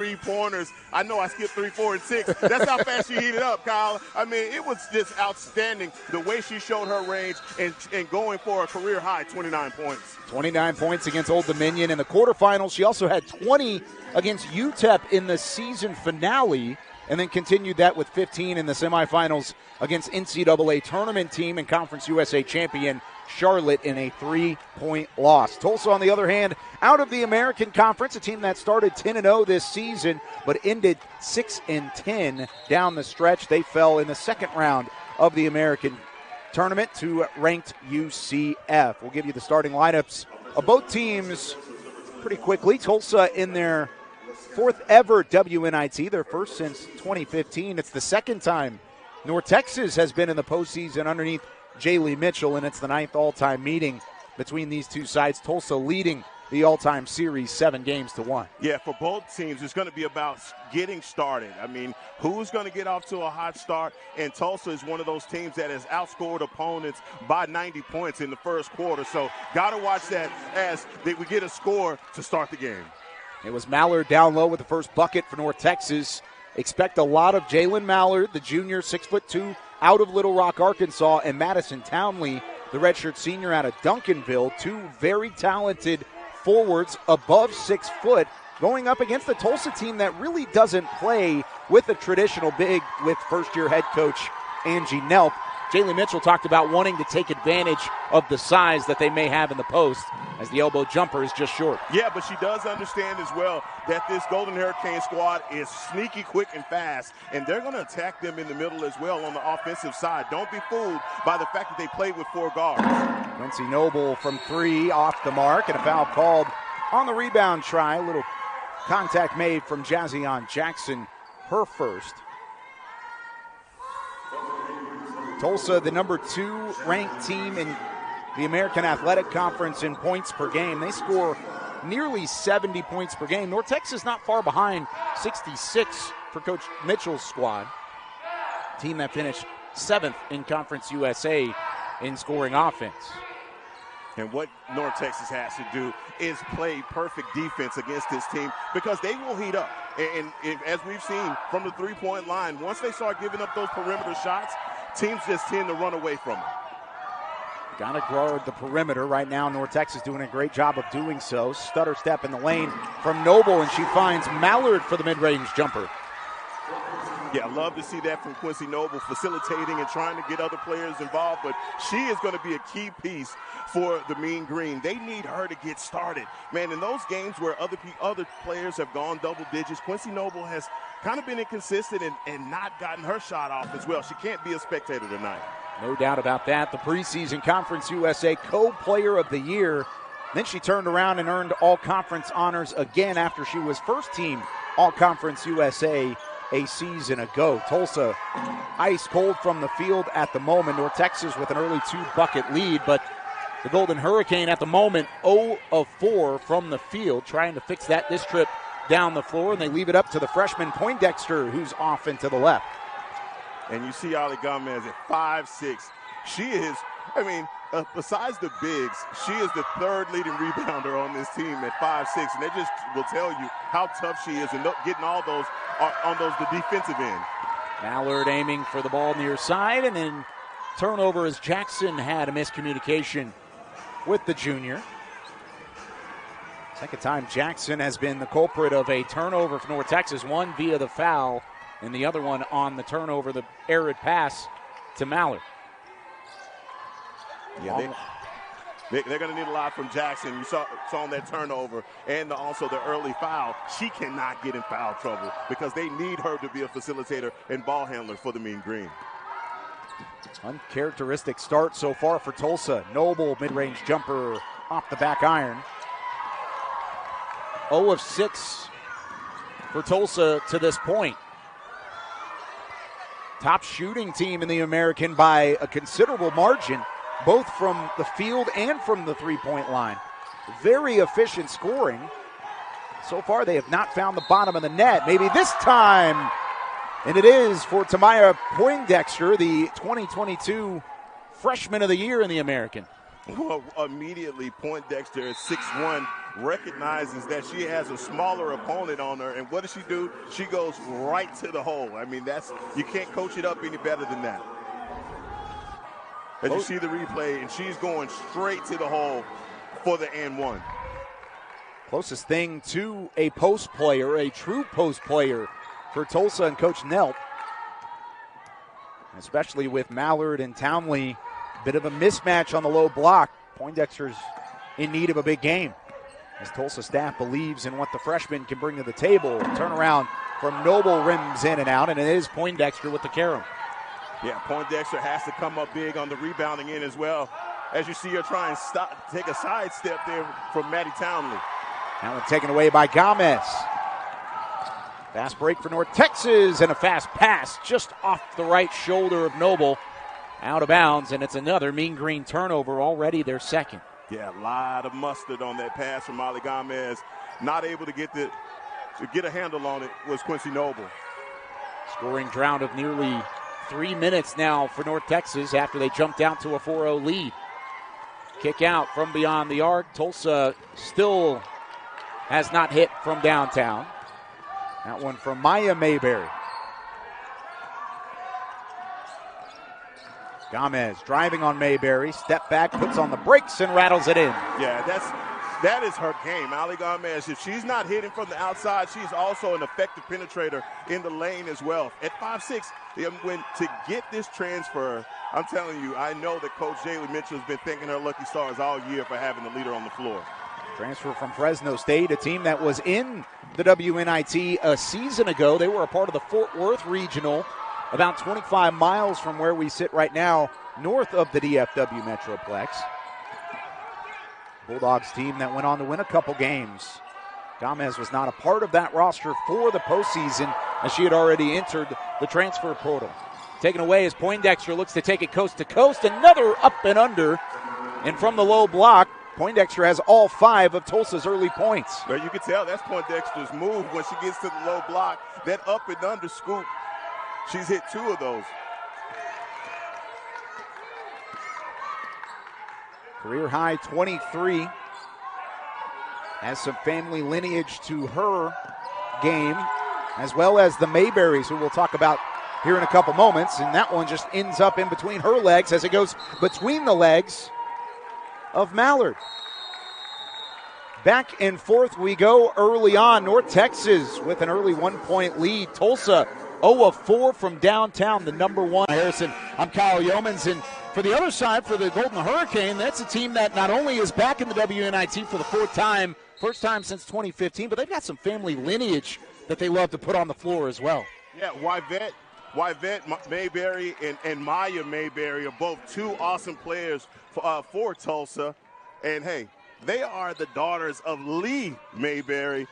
3-pointers. I know I skipped 3, 4, and 6. That's how fast she heated up, Kyle. I mean, it was just outstanding the way she showed her range and going for a career-high 29 points. 29 points against Old Dominion in the quarterfinals. She also had 20 against UTEP in the season finale, and then continued that with 15 in the semifinals against NCAA tournament team and Conference USA champion Charlotte in a 3-point loss. Tulsa, on the other hand, out of the American Conference, a team that started 10-0 this season but ended 6-10 down the stretch. They fell in the second round of the American tournament to ranked UCF. We'll give you the starting lineups of both teams pretty quickly. Tulsa in their fourth ever WNIT, their first since 2015. It's the second time North Texas has been in the postseason underneath Jaylee Mitchell, and it's the 9th all-time meeting between these two sides. Tulsa leading the all-time series 7-1. Yeah, for both teams, it's going to be about getting started. I mean, who's going to get off to a hot start? And Tulsa is one of those teams that has outscored opponents by 90 points in the first quarter. So got to watch that as we get a score to start the game. It was Mallard down low with the first bucket for North Texas. Expect a lot of Jalen Mallard, the junior, 6'2", out of Little Rock, Arkansas, and Madison Townley, the redshirt senior out of Duncanville. Two very talented forwards above 6 foot going up against the Tulsa team that really doesn't play with a traditional big with first-year head coach Angie Nelp. Jaylee Mitchell talked about wanting to take advantage of the size that they may have in the post, as the elbow jumper is just short. Yeah, but she does understand as well that this Golden Hurricane squad is sneaky, quick, and fast, and they're going to attack them in the middle as well on the offensive side. Don't be fooled by the fact that they played with 4 guards. Quincy Noble from 3 off the mark, and a foul called on the rebound try. A little contact made from Jazzion Jackson, her first. Tulsa, the number 2 ranked team in the American Athletic Conference in points per game. They score nearly 70 points per game. North Texas not far behind, 66 for Coach Mitchell's squad. Team that finished 7th in Conference USA in scoring offense. And what North Texas has to do is play perfect defense against this team because they will heat up. And as we've seen from the 3-point line, once they start giving up those perimeter shots, teams just tend to run away from them. Got to guard the perimeter right now. North Texas doing a great job of doing so. Stutter step in the lane from Noble, and she finds Mallard for the mid-range jumper. Yeah, I love to see that from Quincy Noble, facilitating and trying to get other players involved, but she is going to be a key piece for the Mean Green. They need her to get started. Man, in those games where other players have gone double digits, Quincy Noble has kind of been inconsistent and not gotten her shot off as well. She can't be a spectator tonight. No doubt about that. The preseason Conference USA Co-Player of the Year. Then she turned around and earned All-Conference honors again after she was first-team All-Conference USA a season ago. Tulsa ice cold from the field at the moment. North Texas with an early 2-bucket lead, but the Golden Hurricane at the moment 0 of 4 from the field, trying to fix that this trip down the floor, and they leave it up to the freshman Poindexter, who's off and to the left. And you see Ali Gomez at 5'6". She is, besides the bigs, she is the 3rd leading rebounder on this team at 5'6", and that just will tell you how tough she is and getting all those on the defensive end. Mallard aiming for the ball near side, and then turnover as Jackson had a miscommunication with the junior. Second time Jackson has been the culprit of a turnover for North Texas, one via the foul and the other one on the turnover, the arid pass to Mallard. Yeah, they're going to need a lot from Jackson. You saw on that turnover and also the early foul. She cannot get in foul trouble because they need her to be a facilitator and ball handler for the Mean Green. Uncharacteristic start so far for Tulsa. Noble mid-range jumper off the back iron. 0 of 6 for Tulsa to this point. Top shooting team in the American by a considerable margin, both from the field and from the 3-point line. Very efficient scoring. So far, they have not found the bottom of the net. Maybe this time. And it is for Tamaya Poindexter, the 2022 Freshman of the Year in the American. Well, immediately, Poindexter is 6'1", recognizes that she has a smaller opponent on her, and what does she do? She goes right to the hole. I mean, you can't coach it up any better than that. As you see the replay, and she's going straight to the hole for the and one. Closest thing to a post player, a true post player for Tulsa and Coach Nelp. Especially with Mallard and Townley, bit of a mismatch on the low block. Poindexter's in need of a big game, as Tulsa staff believes in what the freshman can bring to the table. Turnaround from Noble rims in and out, and it is Poindexter with the carom. Yeah, Poindexter has to come up big on the rebounding end as well. As you see her try and take a sidestep there from Maddie Townley. That one taken away by Gomez. Fast break for North Texas, and a fast pass just off the right shoulder of Noble. Out of bounds, and it's another Mean Green turnover, already their second. Yeah, a lot of mustard on that pass from Molly Gomez. Not able to get a handle on it was Quincy Noble. Scoring drought of nearly 3 minutes now for North Texas after they jumped out to a 4-0 lead. Kick out from beyond the arc. Tulsa still has not hit from downtown. That one from Maya Mayberry. Gomez driving on Mayberry. Step back, puts on the brakes, and rattles it in. Yeah, that is her game. Ali Gomez, if she's not hitting from the outside, she's also an effective penetrator in the lane as well. At 5'6", to get this transfer, I'm telling you, I know that Coach Jaylee Mitchell has been thanking her lucky stars all year for having the leader on the floor. Transfer from Fresno State, a team that was in the WNIT a season ago. They were a part of the Fort Worth Regional, about 25 miles from where we sit right now, north of the DFW Metroplex. Bulldogs team that went on to win a couple games. Gomez was not a part of that roster for the postseason, as she had already entered the transfer portal. Taken away as Poindexter looks to take it coast to coast. Another up and under. And from the low block, Poindexter has all 5 of Tulsa's early points. Well, you can tell that's Poindexter's move when she gets to the low block. That up and under scoop, she's hit 2 of those. Career high 23. Has some family lineage to her game, as well as the Mayberries, who we'll talk about here in a couple moments. And that one just ends up in between her legs as it goes between the legs of Mallard. Back and forth we go early on. North Texas with an early 1-point lead. Tulsa 0 of 4 from downtown, the number 1. Harrison, I'm Kyle Yeomans, and for the other side, for the Golden Hurricane, that's a team that not only is back in the WNIT for the 4th time, first time since 2015, but they've got some family lineage that they love to put on the floor as well. Yeah, Yvette Mayberry and Maya Mayberry are both 2 awesome players for Tulsa. And, hey, they are the daughters of Lee Mayberry,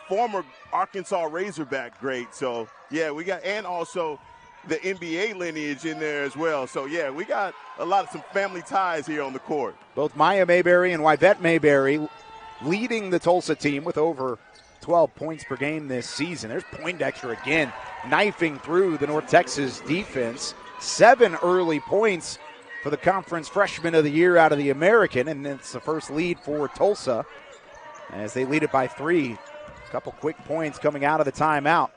former Arkansas Razorback great. So, yeah, we got – and also the NBA lineage in there as well. So, yeah, we got some family ties here on the court. Both Maya Mayberry and Yvette Mayberry leading the Tulsa team with over 12 points per game this season. There's Poindexter again, knifing through the North Texas defense. 7 early points for the conference freshman of the year out of the American, and it's the first lead for Tulsa as they lead it by 3. A couple quick points coming out of the timeout.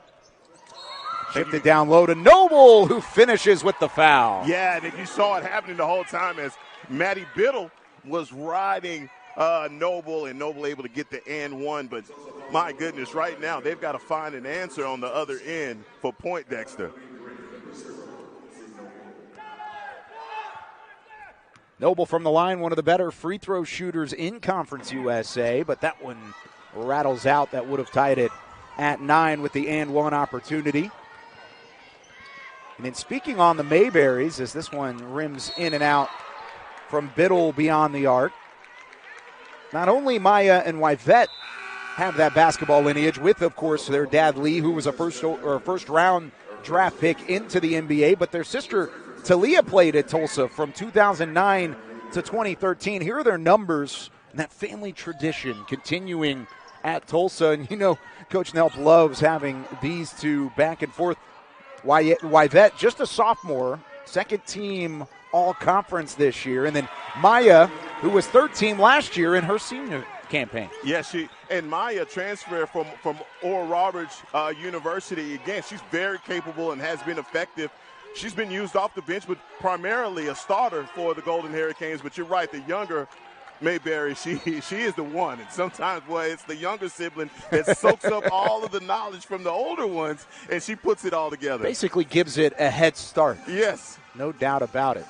Shifted down low to Noble, who finishes with the foul. Yeah, and you saw it happening the whole time as Maddie Biddle was riding Noble, and Noble able to get the and one. But my goodness, right now they've got to find an answer on the other end for Poindexter. Noble from the line, one of the better free throw shooters in Conference USA, but that one rattles out. That would have tied it at 9 with the and one opportunity. And then speaking on the Mayberries, as this one rims in and out from Biddle beyond the arc. Not only Maya and Yvette have that basketball lineage with, of course, their dad Lee, who was a first round draft pick into the NBA, but their sister Talia played at Tulsa from 2009 to 2013. Here are their numbers and that family tradition continuing at Tulsa. And you know, Coach Nelp loves having these two back and forth. Yvette, just a sophomore, second team all-conference this year. And then Maya, who was third team last year in her senior campaign. Yeah, and Maya transfer from Oral Roberts University. Again, she's very capable and has been effective. She's been used off the bench, but primarily a starter for the Golden Hurricanes. But you're right, the younger Mayberry, she is the one. And sometimes, boy, it's the younger sibling that soaks up all of the knowledge from the older ones, and she puts it all together. Basically gives it a head start. Yes. No doubt about it.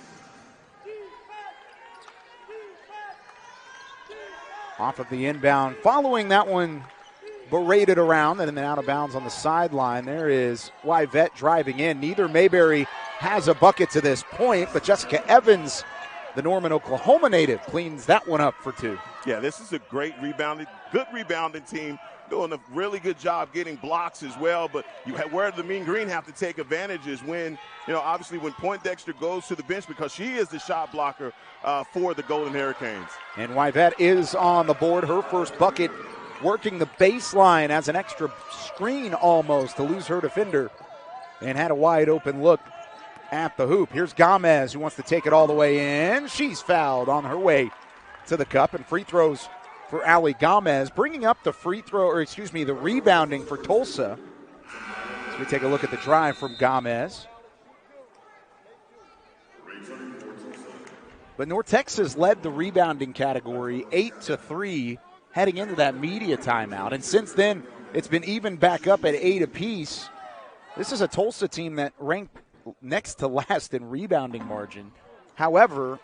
Off of the inbound. Following that one, berated around and then out of bounds on the sideline. There is Wyvette driving in. Neither Mayberry has a bucket to this point, but Jessica Evans, the Norman, Oklahoma native, cleans that one up for 2. Yeah, this is a great good rebounding team, doing a really good job getting blocks as well. But where the Mean Green have to take advantage is when, obviously when Poindexter goes to the bench, because she is the shot blocker for the Golden Hurricanes. And Wyvette is on the board. Her first bucket, working the baseline as an extra screen almost to lose her defender, and had a wide open look at the hoop. Here's Gomez, who wants to take it all the way in. She's fouled on her way to the cup, and free throws for Allie Gomez, bringing up the the rebounding for Tulsa. As we take a look at the drive from Gomez. But North Texas led the rebounding category 8-3 heading into that media timeout. And since then, it's been even back up at 8 apiece. This is a Tulsa team that ranked next to last in rebounding margin. However,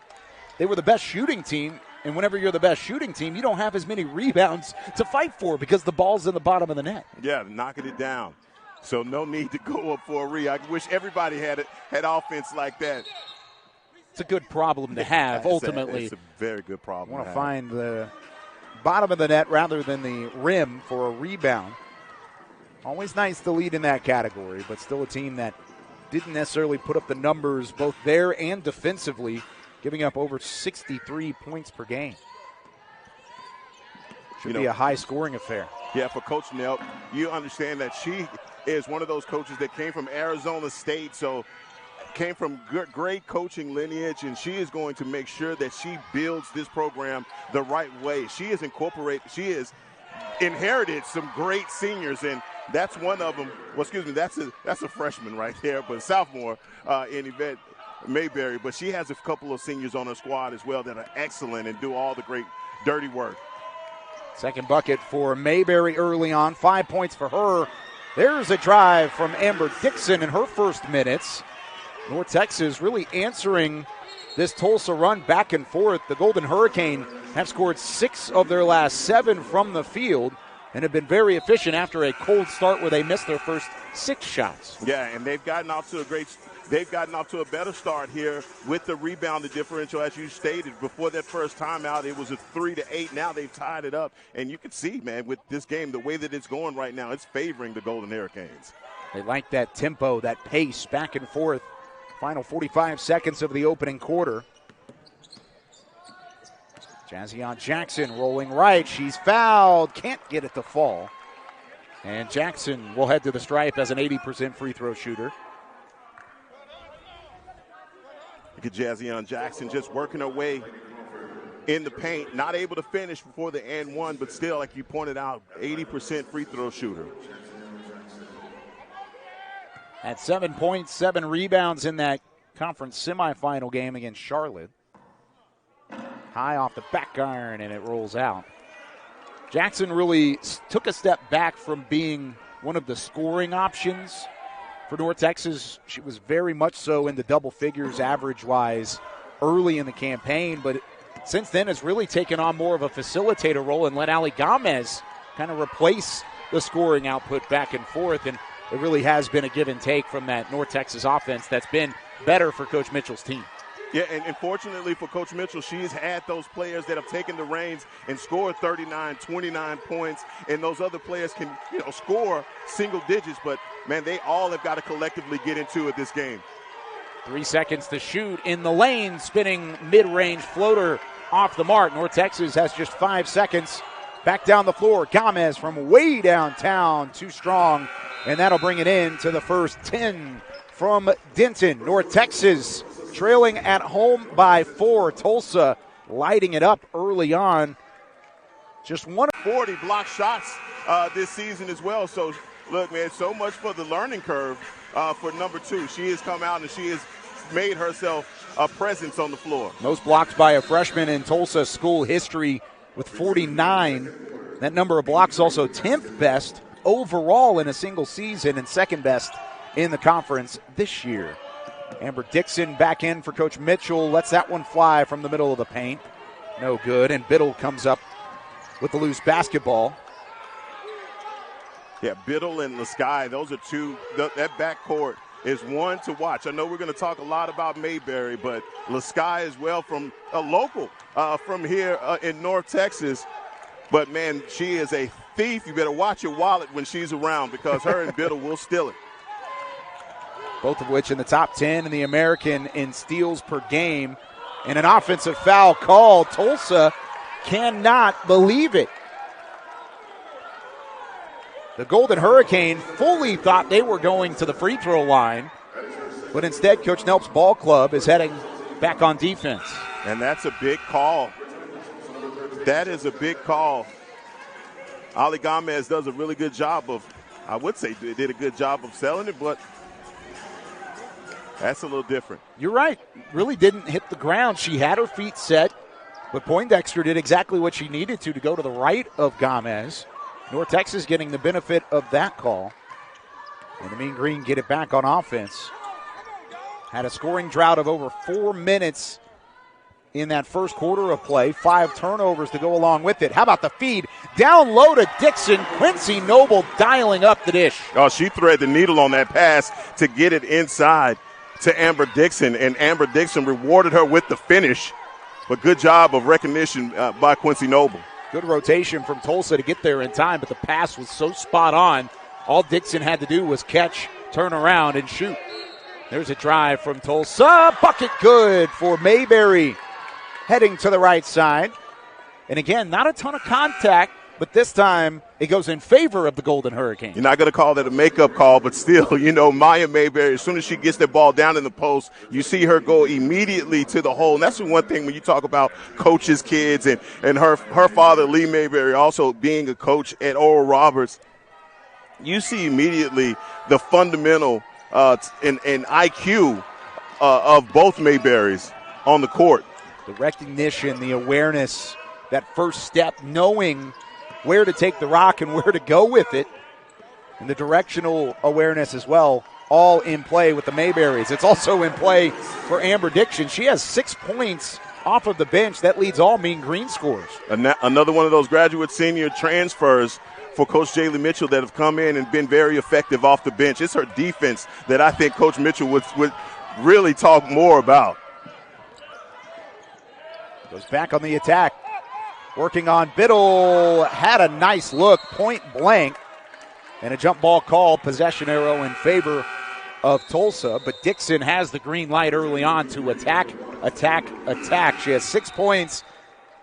they were the best shooting team, and whenever you're the best shooting team, you don't have as many rebounds to fight for because the ball's in the bottom of the net. Yeah, knocking it down. So no need to go up for a I wish everybody had offense like that. It's a good problem to have, ultimately. It's a very good problem. You want to find the bottom of the net rather than the rim for a rebound. Always nice to lead in that category, but still a team that didn't necessarily put up the numbers both there and defensively, giving up over 63 points per game. Should be a high-scoring affair. Yeah, for Coach Nelk, you understand that she is one of those coaches that came from Arizona State, so came from great coaching lineage, and she is going to make sure that she builds this program the right way. She has inherited some great seniors, and that's one of them. Well, excuse me, that's a freshman right there, but sophomore in Yvette Mayberry. But she has a couple of seniors on her squad as well that are excellent and do all the great dirty work. Second bucket for Mayberry early on, 5 points for her. There's a drive from Amber Dixon in her first minutes. North Texas really answering this Tulsa run back and forth. The Golden Hurricane have scored 6 of their last 7 from the field and have been very efficient after a cold start where they missed their first 6 shots. Yeah, and they've gotten off to a better start here with the rebounding differential, as you stated. Before that first timeout, it was a 3-8. Now they've tied it up, and you can see, man, with this game, the way that it's going right now, it's favoring the Golden Hurricanes. They like that tempo, that pace, back and forth. Final 45 seconds of the opening quarter. Jazzion Jackson rolling right. She's fouled. Can't get it to fall. And Jackson will head to the stripe as an 80% free throw shooter. Look at Jazzion Jackson just working her way in the paint. Not able to finish before the and one, but still, like you pointed out, 80% free throw shooter. At 7 points, 7 rebounds in that conference semifinal game against Charlotte. High off the back iron, and it rolls out. Jackson really took a step back from being one of the scoring options for North Texas. She was very much so in the double figures average-wise early in the campaign, but since then has really taken on more of a facilitator role and let Allie Gomez kind of replace the scoring output back and forth, and it really has been a give and take from that North Texas offense that's been better for Coach Mitchell's team. Yeah, and fortunately for Coach Mitchell, she's had those players that have taken the reins and scored 39, 29 points, and those other players can, score single digits, but, man, they all have got to collectively get into it this game. 3 seconds to shoot in the lane, spinning mid-range floater off the mark. North Texas has just 5 seconds. Back down the floor, Gomez from way downtown, too strong, and that'll bring it in to the first 10 from Denton. North Texas trailing at home by 4. Tulsa lighting it up early on. Just one 40 block shots this season as well. So, look, man, so much for the learning curve for number 2. She has come out and she has made herself a presence on the floor. Most blocks by a freshman in Tulsa school history with 49. That number of blocks also 10th best overall in a single season and second best in the conference this year. Amber Dixon back in for Coach Mitchell. Lets that one fly from the middle of the paint. No good. And Biddle comes up with the loose basketball. Yeah, Biddle and Lasky, those are two. That backcourt is one to watch. I know we're going to talk a lot about Mayberry, but Lasky as well, from a local from here in North Texas. But, man, she is a thief. You better watch your wallet when she's around because her and Biddle will steal it. Both of which in the top 10 in the American in steals per game. And an offensive foul call. Tulsa cannot believe it. The Golden Hurricane fully thought they were going to the free throw line, but instead Coach Nelp's ball club is heading back on defense. And that's a big call. That is a big call. Ali Gomez does a really good job of, I would say did a good job of selling it, but that's a little different. You're right. Really didn't hit the ground. She had her feet set, but Poindexter did exactly what she needed to go to the right of Gomez. North Texas getting the benefit of that call. And the Mean Green get it back on offense. Had a scoring drought of over 4 minutes in that first quarter of play. 5 turnovers to go along with it. How about the feed? Down low to Dixon. Quincy Noble dialing up the dish. Oh, she threaded the needle on that pass to get it inside to Amber Dixon, and Amber Dixon rewarded her with the finish. But good job of recognition by Quincy Noble. Good rotation from Tulsa to get there in time, but the pass was so spot on. All Dixon had to do was catch, turn around, and shoot. There's a drive from Tulsa. Bucket good for Mayberry. Heading to the right side. And again, not a ton of contact, but this time it goes in favor of the Golden Hurricane. You're not going to call that a makeup call, but still, Maya Mayberry, as soon as she gets that ball down in the post, you see her go immediately to the hole. And that's the one thing when you talk about coaches' kids and her father, Lee Mayberry, also being a coach at Oral Roberts, you see immediately the fundamental and IQ of both Mayberrys on the court. The recognition, the awareness, that first step, knowing where to take the rock and where to go with it, and the directional awareness as well, all in play with the Mayberries. It's also in play for Amber Dixon. She has 6 points off of the bench. That leads all Mean Green scores. Another one of those graduate senior transfers for Coach Jaylee Mitchell that have come in and been very effective off the bench. It's her defense that I think Coach Mitchell would really talk more about. Goes back on the attack. Working on Biddle, had a nice look, point blank, and a jump ball call, possession arrow in favor of Tulsa, but Dixon has the green light early on to attack. She has 6 points,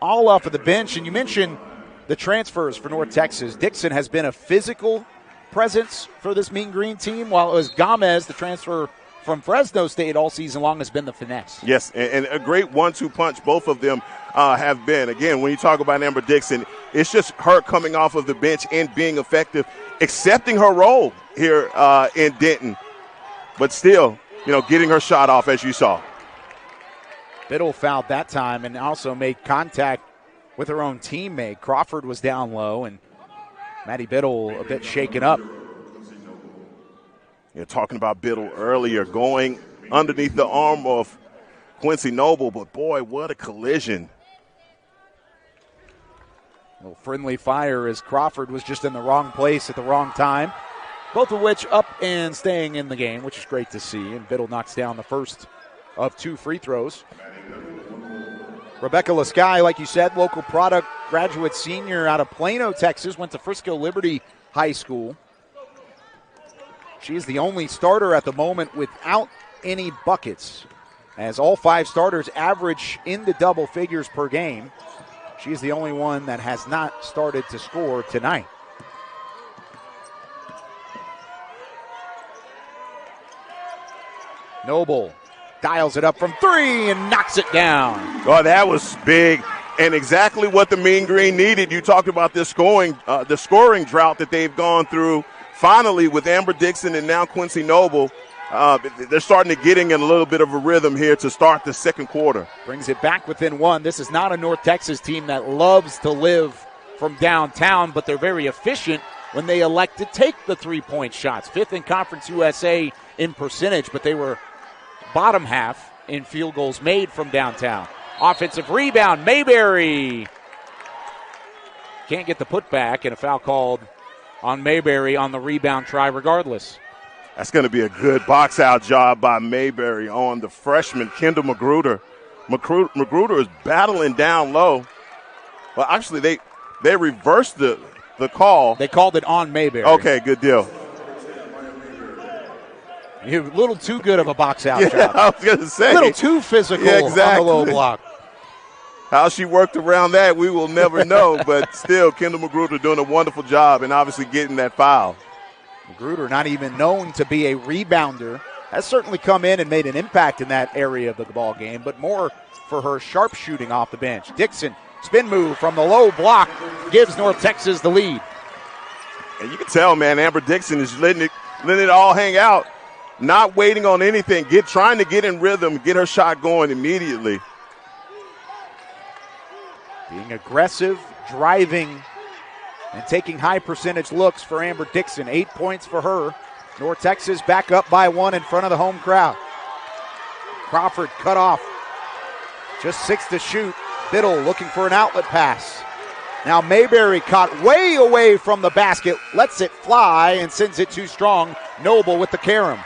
all off of the bench, and you mentioned the transfers for North Texas. Dixon has been a physical presence for this Mean Green team, while it was Gomez, the transfer from Fresno State all season long, has been the finesse. Yes, and a great 1-2 punch both of them have been. Again, when you talk about Amber Dixon, it's just her coming off of the bench and being effective, accepting her role here in Denton, but still, getting her shot off as you saw. Biddle fouled that time and also made contact with her own teammate. Crawford was down low, and Maddie Biddle a bit shaken up. Talking about Biddle earlier, going underneath the arm of Quincy Noble, but boy, what a collision. A little friendly fire as Crawford was just in the wrong place at the wrong time. Both of which up and staying in the game, which is great to see. And Biddle knocks down the first of 2 free throws. Rebecca Lasky, like you said, local product, graduate senior out of Plano, Texas, went to Frisco Liberty High School. She is the only starter at the moment without any buckets, as all 5 starters average in the double figures per game. She is the only one that has not started to score tonight. Noble dials it up from 3 and knocks it down. Oh, that was big. And exactly what the Mean Green needed. You talked about the scoring drought that they've gone through. Finally, with Amber Dixon and now Quincy Noble, they're starting to get in a little bit of a rhythm here to start the second quarter. Brings it back within one. This is not a North Texas team that loves to live from downtown, but they're very efficient when they elect to take the three-point shots. 5th in Conference USA in percentage, but they were bottom half in field goals made from downtown. Offensive rebound, Mayberry. Can't get the putback, and a foul called on Mayberry on the rebound try regardless. That's going to be a good box-out job by Mayberry on the freshman, Kendall Magruder. Magruder is battling down low. Well, actually, they reversed the call. They called it on Mayberry. Okay, good deal. You're a little too good of a box-out job. I was going to say. A little too physical on the low block. How she worked around that, we will never know. But still, Kendall Magruder doing a wonderful job and obviously getting that foul. Magruder, not even known to be a rebounder, has certainly come in and made an impact in that area of the ball game, but more for her sharp shooting off the bench. Dixon, spin move from the low block, gives North Texas the lead. And you can tell, man, Amber Dixon is letting it all hang out, not waiting on anything, trying to get in rhythm, get her shot going immediately. Being aggressive, driving, and taking high percentage looks for Amber Dixon. 8 points for her. North Texas back up by 1 in front of the home crowd. Crawford cut off. Just 6 to shoot. Biddle looking for an outlet pass. Now Mayberry caught way away from the basket, lets it fly and sends it too strong. Noble with the carom.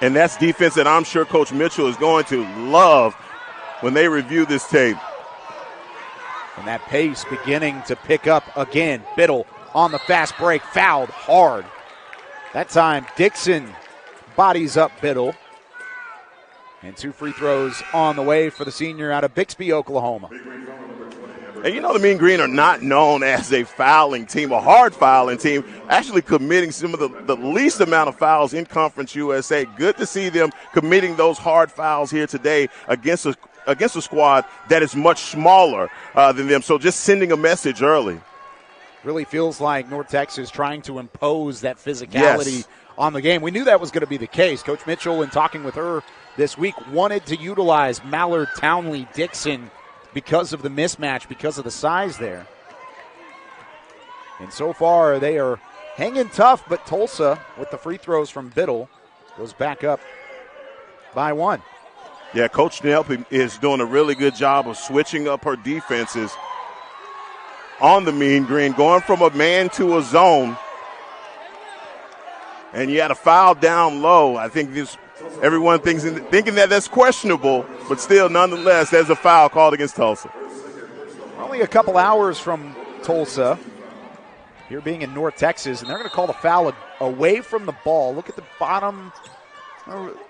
And that's defense that I'm sure Coach Mitchell is going to love when they review this tape. And that pace beginning to pick up again. Biddle on the fast break, fouled hard. That time Dixon bodies up Biddle. And 2 free throws on the way for the senior out of Bixby, Oklahoma. And you know the Mean Green are not known as a fouling team, a hard fouling team, actually committing some of the least amount of fouls in Conference USA. Good to see them committing those hard fouls here today against a squad that is much smaller than them. So just sending a message early. Really feels like North Texas trying to impose that physicality on the game. We knew that was going to be the case. Coach Mitchell, in talking with her this week, wanted to utilize Mallard, Townley, Dixon because of the mismatch, because of the size there. And so far they are hanging tough, but Tulsa, with the free throws from Biddle, goes back up by 1. Yeah, Coach Nelp is doing a really good job of switching up her defenses on the Mean Green, going from a man to a zone. And you had a foul down low. I think everyone thinking that that's questionable, but still, nonetheless, there's a foul called against Tulsa. Only a couple hours from Tulsa, here being in North Texas, and they're going to call the foul away from the ball. Look at the bottom,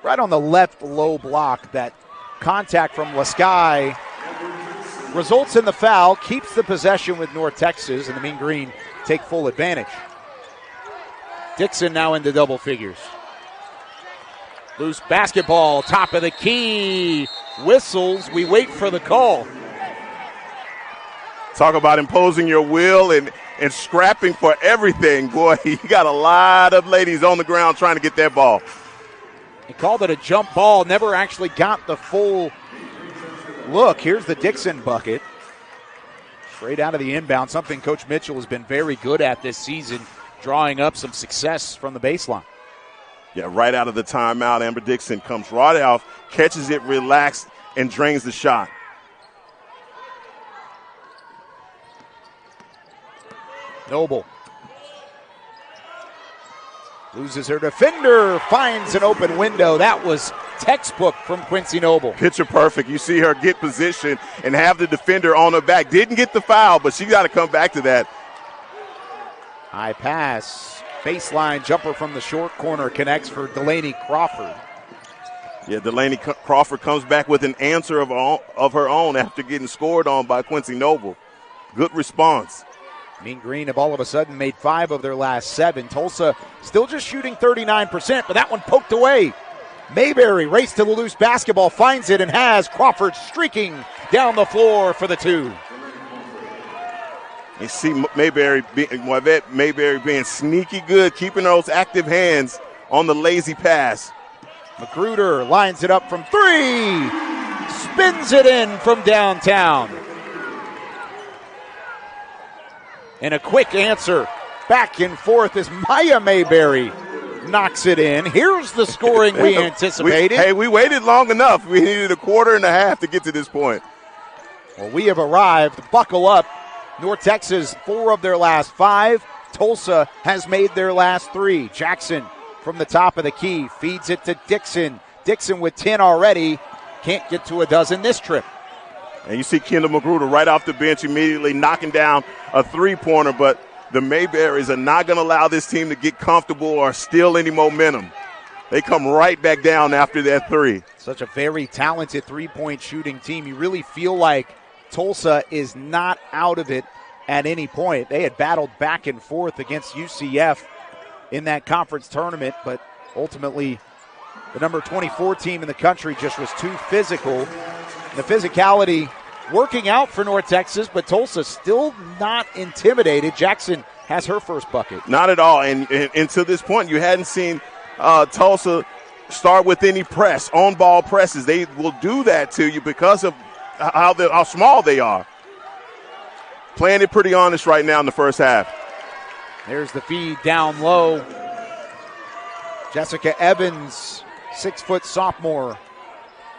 right on the left low block. That contact from Lasky results in the foul, keeps the possession with North Texas, and the Mean Green take full advantage. Dixon now into double figures. Loose basketball, top of the key. Whistles, we wait for the call. Talk about imposing your will and scrapping for everything. Boy, you got a lot of ladies on the ground trying to get that ball. He called it a jump ball, never actually got the full look. Here's the Dixon bucket. Straight out of the inbound, something Coach Mitchell has been very good at this season, drawing up some success from the baseline. Yeah, right out of the timeout, Amber Dixon comes right off, catches it relaxed, and drains the shot. Noble loses her defender, finds an open window. That was textbook from Quincy Noble. Picture perfect. You see her get position and have the defender on her back. Didn't get the foul, but she got to come back to that. High pass, baseline jumper from the short corner connects for Delaney Crawford. Yeah, Delaney Crawford comes back with an answer of her own after getting scored on by Quincy Noble. Good response. Mean Green have all of a sudden made 5 of their last 7. Tulsa still just shooting 39%, but that one poked away. Mayberry raced to the loose basketball, finds it and has Crawford streaking down the floor for the two. You see Mayberry being sneaky good, keeping those active hands on the lazy pass. Magruder lines it up from three. Spins it in from downtown. And a quick answer back and forth as Maya Mayberry knocks it in. Here's the scoring we anticipated. We waited long enough. We needed a quarter and a half to get to this point. Well, we have arrived. Buckle up. North Texas, 4 of their last 5. Tulsa has made their last 3. Jackson from the top of the key feeds it to Dixon. Dixon with 10 already. Can't get to a dozen this trip. And you see Kendall Magruder right off the bench immediately knocking down a three-pointer, but the Mayberries are not going to allow this team to get comfortable or steal any momentum. They come right back down after that three. Such a very talented three-point shooting team. You really feel like Tulsa is not out of it at any point. They had battled back and forth against UCF in that conference tournament, but ultimately the number 24 team in the country just was too physical. The physicality working out for North Texas, but Tulsa still not intimidated. Jackson has her first bucket. Not at all. And to this point, you hadn't seen Tulsa start with any press, on-ball presses. They will do that to you because of how small they are. Playing it pretty honest right now in the first half. There's the feed down low. Jessica Evans, 6-foot sophomore,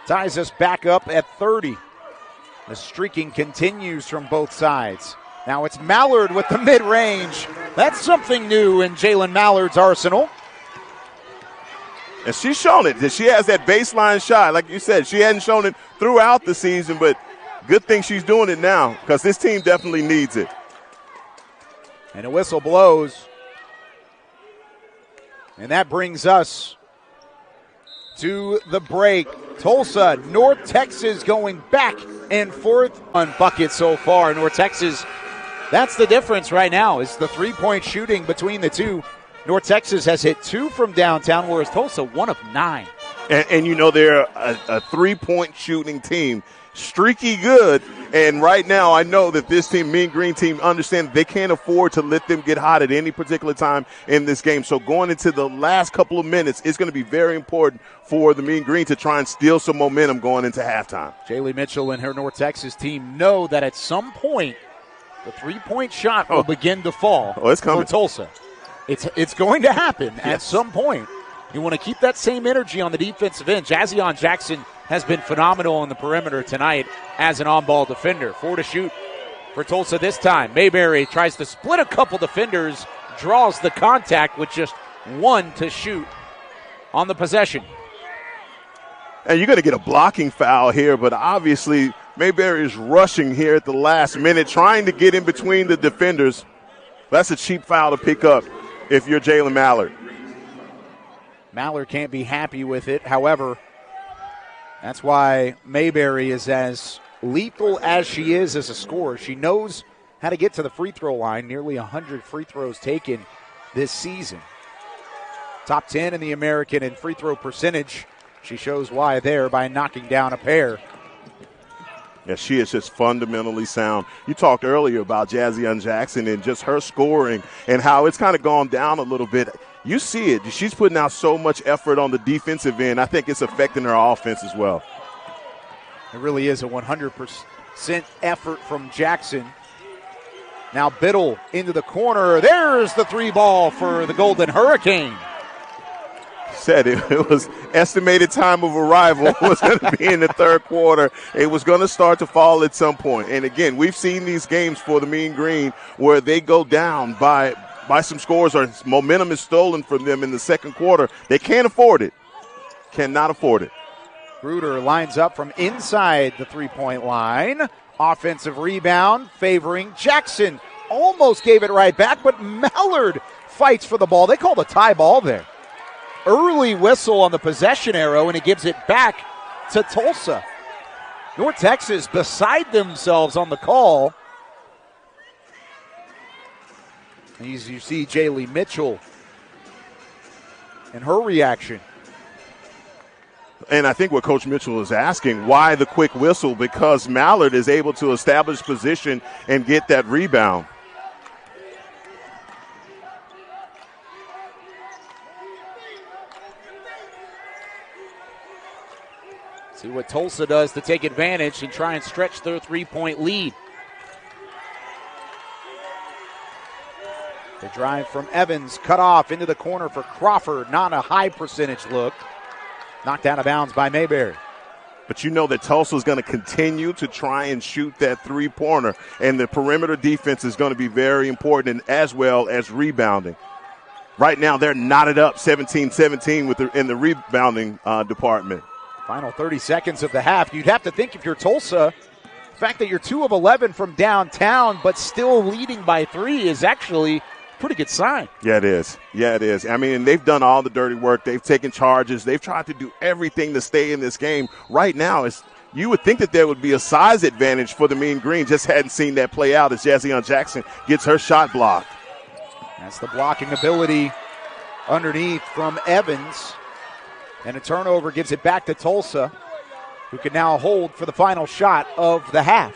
ties us back up at 30. The streaking continues from both sides. Now it's Mallard with the mid-range. That's something new in Jalen Mallard's arsenal. And she's shown it. She has that baseline shot. Like you said, she hadn't shown it throughout the season, but good thing she's doing it now because this team definitely needs it. And a whistle blows. And that brings us to the break. Tulsa, North Texas going back and forth on buckets so far. North Texas, that's the difference right now, is the three-point shooting between the two. North Texas has hit 2 from downtown, whereas Tulsa 1 of 9. And you know they're a three-point shooting team. Streaky good. And right now I know that this team, Mean Green team, understand they can't afford to let them get hot at any particular time in this game. So going into the last couple of minutes, it's going to be very important for the Mean Green to try and steal some momentum going into halftime. Jaylee Mitchell and her North Texas team know that at some point the three-point shot will begin to fall it's coming. for Tulsa. It's going to happen at some point. You want to keep that same energy on the defensive end. Jazzion Jackson has been phenomenal on the perimeter tonight as an on-ball defender. 4 to shoot for Tulsa this time. Mayberry tries to split a couple defenders, draws the contact with just 1 to shoot on the possession. And you're going to get a blocking foul here, but obviously Mayberry is rushing here at the last minute, trying to get in between the defenders. That's a cheap foul to pick up if you're Jalen Mallard. Mallard can't be happy with it. However, that's why Mayberry is as lethal as she is as a scorer. She knows how to get to the free throw line. Nearly 100 free throws taken this season. Top 10 in the American in free throw percentage. She shows why there by knocking down a pair. Yeah, she is just fundamentally sound. You talked earlier about Jazzion Jackson and just her scoring and how it's kind of gone down a little bit. You see it. She's putting out so much effort on the defensive end. I think it's affecting her offense as well. It really is a 100% effort from Jackson. Now Biddle into the corner. There's the 3 ball for the Golden Hurricane. Said it was estimated time of arrival was going to be in the third quarter. It was going to start to fall at some point. And again, we've seen these games for the Mean Green where they go down by some scores or momentum is stolen from them in the second quarter. They can't afford it. Cannot afford it. Gruder lines up from inside the three-point line. Offensive rebound favoring Jackson. Almost gave it right back, but Mallard fights for the ball. They called a tie ball there. Early whistle on the possession arrow, and it gives it back to Tulsa. North Texas beside themselves on the call. As you see Jaylee Mitchell and her reaction. And I think what Coach Mitchell is asking, why the quick whistle? Because Mallard is able to establish position and get that rebound. See what Tulsa does to take advantage and try and stretch their three-point lead. The drive from Evans, cut off into the corner for Crawford. Not a high percentage look. Knocked out of bounds by Mayberry. But you know that Tulsa is going to continue to try and shoot that three-pointer, and the perimeter defense is going to be very important, as well as rebounding. Right now, they're knotted up 17-17 in the rebounding department. Final 30 seconds of the half. You'd have to think if you're Tulsa, the fact that you're 2 of 11 from downtown but still leading by 3 is actually a pretty good sign. Yeah, it is. Yeah, it is. I mean, they've done all the dirty work. They've taken charges. They've tried to do everything to stay in this game. Right now, you would think that there would be a size advantage for the Mean Green. Just hadn't seen that play out as Jazzion Jackson gets her shot blocked. That's the blocking ability underneath from Evans. And a turnover gives it back to Tulsa, who can now hold for the final shot of the half.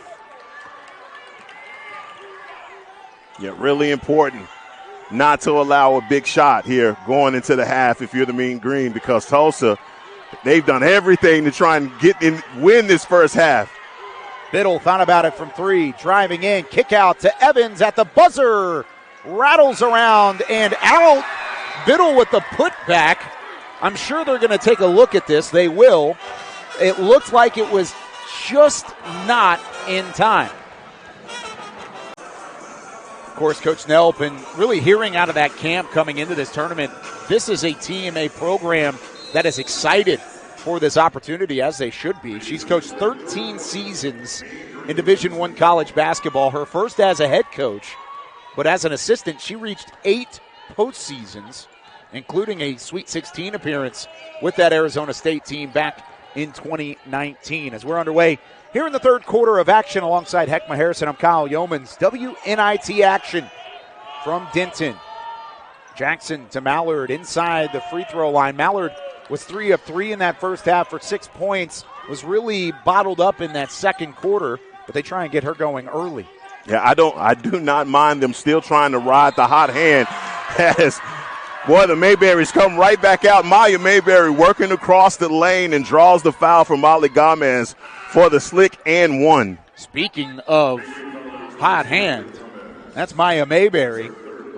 Yeah, really important not to allow a big shot here going into the half if you're the Mean Green, because Tulsa, they've done everything to try and win this first half. Biddle thought about it from 3, driving in, kick out to Evans at the buzzer. Rattles around and out. Biddle with the putback. I'm sure they're going to take a look at this. They will. It looked like it was just not in time. Of course, Coach Nelp, and really hearing out of that camp coming into this tournament, this is a TMA program that is excited for this opportunity, as they should be. She's coached 13 seasons in Division I college basketball, her first as a head coach, but as an assistant, she reached 8 postseasons, including a Sweet 16 appearance with that Arizona State team back in 2019. As we're underway here in the third quarter of action alongside Heckma Harrison, I'm Kyle Yeomans. WNIT action from Denton. Jackson to Mallard inside the free throw line. Mallard was 3 of 3 in that first half for 6 points, was really bottled up in that second quarter, but they try and get her going early. Yeah, I do not mind them still trying to ride the hot hand as boy, the Mayberries come right back out. Maya Mayberry working across the lane and draws the foul from Molly Gomez for the slick and 1. Speaking of hot hand, that's Maya Mayberry,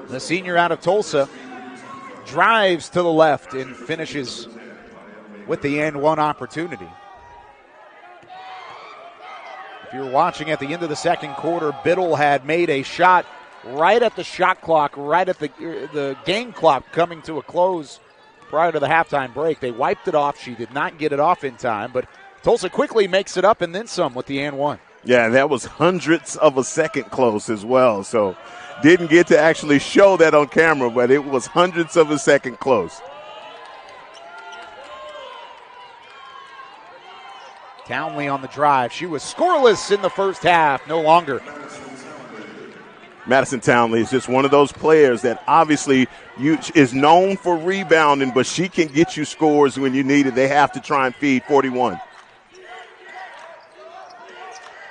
the senior out of Tulsa. Drives to the left and finishes with the and 1 opportunity. If you're watching at the end of the second quarter, Biddle had made a shot right at the shot clock, right at the game clock coming to a close prior to the halftime break. They wiped it off. She did not get it off in time, but Tulsa quickly makes it up and then some with the and 1. Yeah, that was hundredths of a second close as well, so didn't get to actually show that on camera, but it was hundredths of a second close. Townley on the drive. She was scoreless in the first half, no longer. Madison Townley is just one of those players that obviously is known for rebounding, but she can get you scores when you need it. They have to try and feed 41.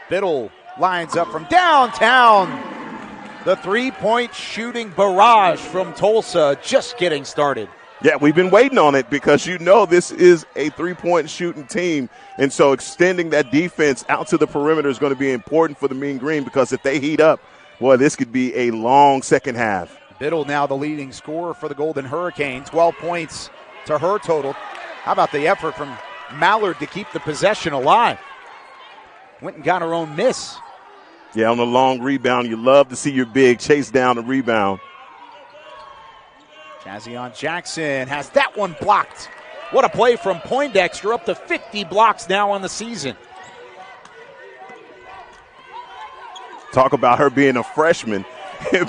Biddle lines up from downtown. The three-point shooting barrage from Tulsa just getting started. Yeah, we've been waiting on it because you know this is a three-point shooting team, and so extending that defense out to the perimeter is going to be important for the Mean Green, because if they heat up, boy, this could be a long second half. Biddle now the leading scorer for the Golden Hurricane. 12 points to her total. How about the effort from Mallard to keep the possession alive? Went and got her own miss. Yeah, on the long rebound, you love to see your big chase down the rebound. Jazzion Jackson has that one blocked. What a play from Poindexter, up to 50 blocks now on the season. Talk about her being a freshman,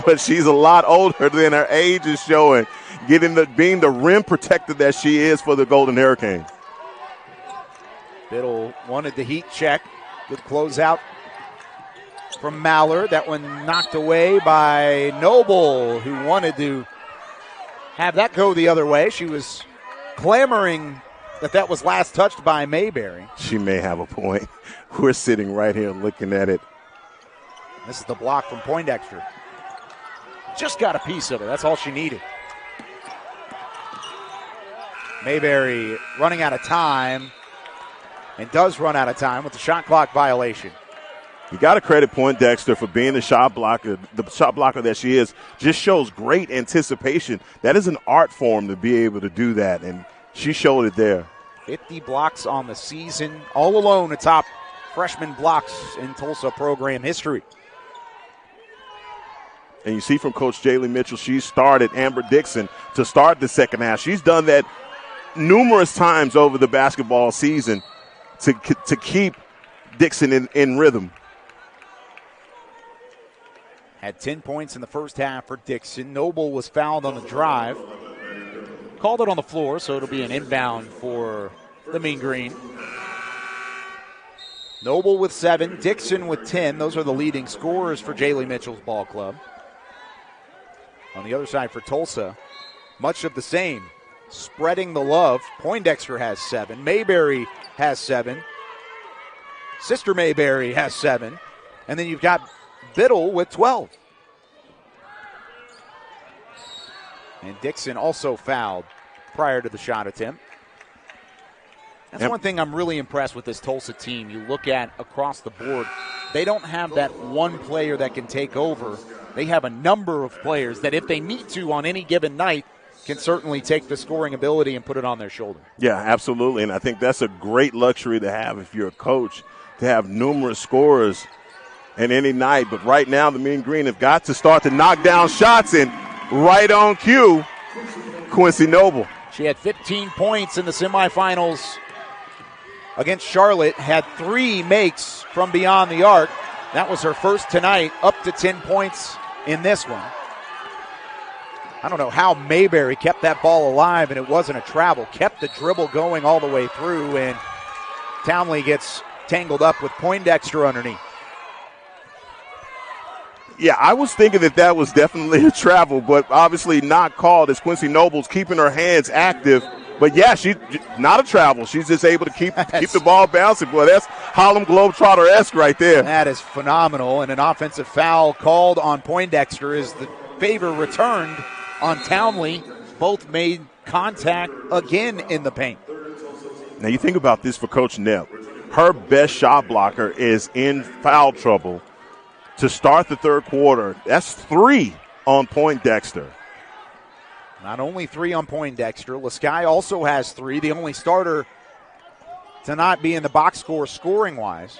but she's a lot older than her age is showing, being the rim protector that she is for the Golden Hurricane. Biddle wanted the heat check. Good closeout from Mallard. That one knocked away by Noble, who wanted to have that go the other way. She was clamoring that was last touched by Mayberry. She may have a point. We're sitting right here looking at it. This is the block from Poindexter. Just got a piece of it. That's all she needed. Mayberry running out of time, and does run out of time with the shot clock violation. You got to credit Poindexter for being the shot blocker that she is. Just shows great anticipation. That is an art form to be able to do that, and she showed it there. 50 blocks on the season, all alone atop freshman blocks in Tulsa program history. And you see from Coach Jaylee Mitchell, she started Amber Dixon to start the second half. She's done that numerous times over the basketball season to keep Dixon in rhythm. Had 10 points in the first half for Dixon. Noble was fouled on the drive. Called it on the floor, so it'll be an inbound for the Mean Green. Noble with 7, Dixon with 10. Those are the leading scorers for Jaylee Mitchell's ball club. On the other side for Tulsa, much of the same. Spreading the love. Poindexter has 7. Mayberry has 7. Sister Mayberry has 7. And then you've got Biddle with 12. And Dixon also fouled prior to the shot attempt. That's one thing I'm really impressed with this Tulsa team. You look at across the board, they don't have that one player that can take over. They have a number of players that if they need to on any given night can certainly take the scoring ability and put it on their shoulder. Yeah, absolutely. And I think that's a great luxury to have if you're a coach, to have numerous scorers in any night. But right now the Mean Green have got to start to knock down shots, and right on cue, Quincy Noble. She had 15 points in the semifinals against Charlotte, had 3 makes from beyond the arc. That was her first tonight, up to 10 points in this one. I don't know how Mayberry kept that ball alive, and it wasn't a travel. Kept the dribble going all the way through, and Townley gets tangled up with Poindexter underneath. Yeah, I was thinking that was definitely a travel, but obviously not called as Quincy Noble's keeping her hands active. But, yeah, she's not a travel. She's just able to keep the ball bouncing. Boy, that's Harlem Globetrotter-esque right there. That is phenomenal, and an offensive foul called on Poindexter as the favor returned on Townley. Both made contact again in the paint. Now, you think about this for Coach Knepp. Her best shot blocker is in foul trouble to start the third quarter. That's 3 on Poindexter. Not only 3 on Poindexter, Lasky also has 3, the only starter to not be in the box score scoring-wise.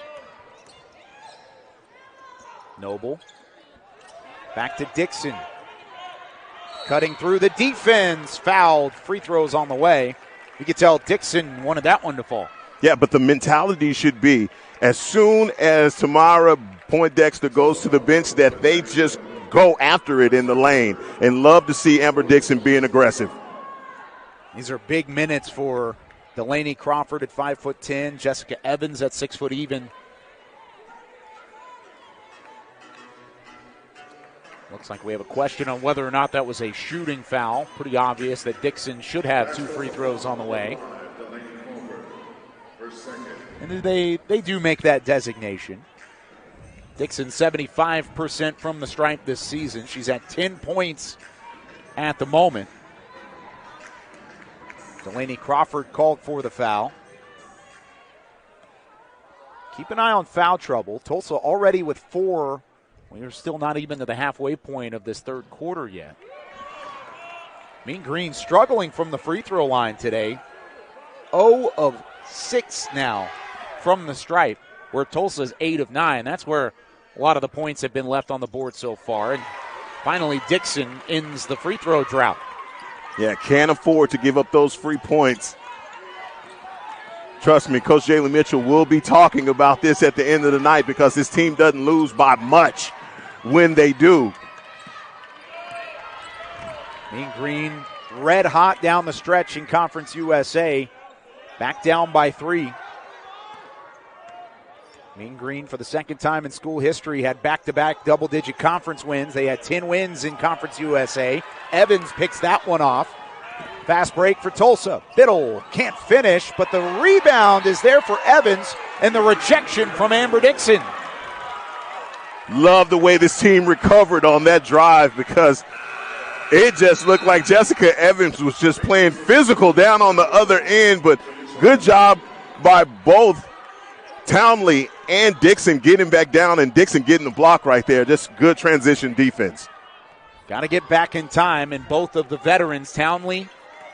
Noble. Back to Dixon. Cutting through the defense. Fouled. Free throws on the way. You could tell Dixon wanted that one to fall. Yeah, but the mentality should be as soon as Tamara Poindexter goes to the bench that they just go after it in the lane, and love to see Amber Dixon being aggressive. These are big minutes for Delaney Crawford at 5'10", Jessica Evans at 6 foot even. Looks like we have a question on whether or not that was a shooting foul. Pretty obvious that Dixon should have 2 free throws on the way. And they do make that designation. Dixon 75% from the stripe this season. She's at 10 points at the moment. Delaney Crawford called for the foul. Keep an eye on foul trouble. Tulsa already with 4. We're still not even to the halfway point of this third quarter yet. Mean Green struggling from the free throw line today. 0 of 6 now from the stripe, where Tulsa's 8 of 9. That's where a lot of the points have been left on the board so far. And finally, Dixon ends the free throw drought. Yeah, can't afford to give up those free points. Trust me, Coach Jaylee Mitchell will be talking about this at the end of the night because his team doesn't lose by much when they do. Mean Green red hot down the stretch in Conference USA. Back down by 3. Mean Green, for the second time in school history, had back-to-back double-digit conference wins. They had 10 wins in Conference USA. Evans picks that one off. Fast break for Tulsa. Biddle can't finish, but the rebound is there for Evans, and the rejection from Amber Dixon. Love the way this team recovered on that drive because it just looked like Jessica Evans was just playing physical down on the other end, but good job by both Townley and Dixon getting back down, and Dixon getting the block right there. Just good transition defense. Got to get back in time, and both of the veterans, Townley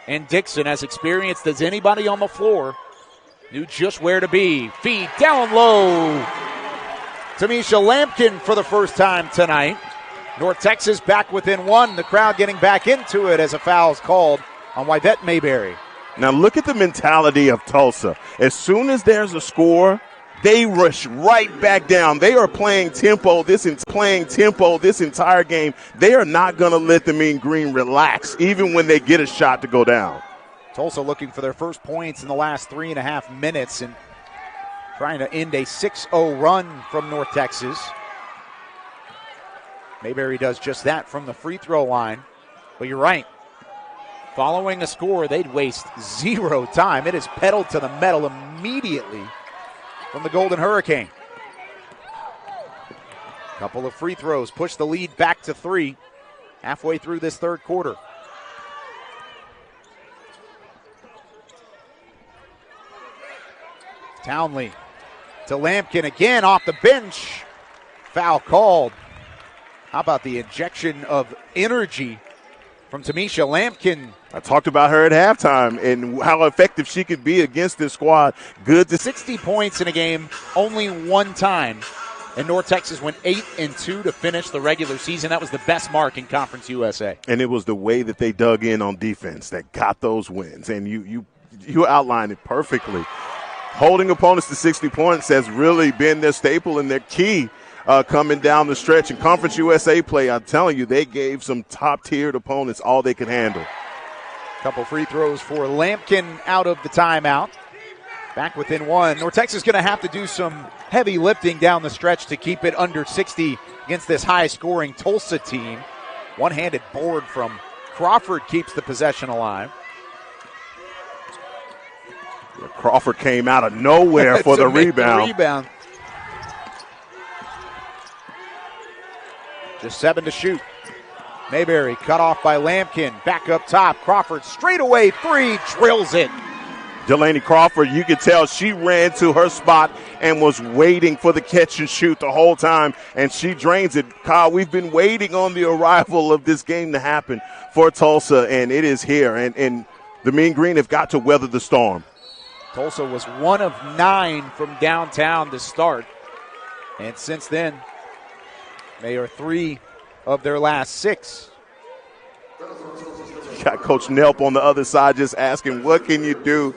and Dixon, as experienced as anybody on the floor, knew just where to be. Feed down low. Tamisha Lampkin for the first time tonight. North Texas back within one. The crowd getting back into it as a foul is called on Yvette Mayberry. Now look at the mentality of Tulsa. As soon as there's a score, they rush right back down. They are playing tempo this entire game. They are not going to let the Mean Green relax, even when they get a shot to go down. Tulsa looking for their first points in the last 3.5 minutes and trying to end a 6-0 run from North Texas. Mayberry does just that from the free throw line. But you're right. Following a score, they'd waste zero time. It is pedal to the metal immediately from the Golden Hurricane. Couple of free throws push the lead back to 3 halfway through this third quarter. Townley to Lampkin again off the bench. Foul called. How about the injection of energy from Tamisha Lampkin? I talked about her at halftime and how effective she could be against this squad. Good to 60 points in a game only one time. And North Texas went 8-2 to finish the regular season. That was the best mark in Conference USA. And it was the way that they dug in on defense that got those wins. And you outlined it perfectly. Holding opponents to 60 points has really been their staple and their key coming down the stretch. In Conference USA play, I'm telling you, they gave some top-tiered opponents all they could handle. Couple free throws for Lampkin out of the timeout. Back within one. North Texas is going to have to do some heavy lifting down the stretch to keep it under 60 against this high-scoring Tulsa team. One-handed board from Crawford keeps the possession alive. Crawford came out of nowhere for the rebound. Just 7 to shoot. Mayberry cut off by Lampkin. Back up top. Crawford straight away 3, drills it. Delaney Crawford, you could tell she ran to her spot and was waiting for the catch and shoot the whole time, and she drains it. Kyle, we've been waiting on the arrival of this game to happen for Tulsa, and it is here. And the Mean Green have got to weather the storm. Tulsa was 1 of 9 from downtown to start, and since then, they are 3 of their last 6. Got Coach Nelp on the other side just asking, what can you do?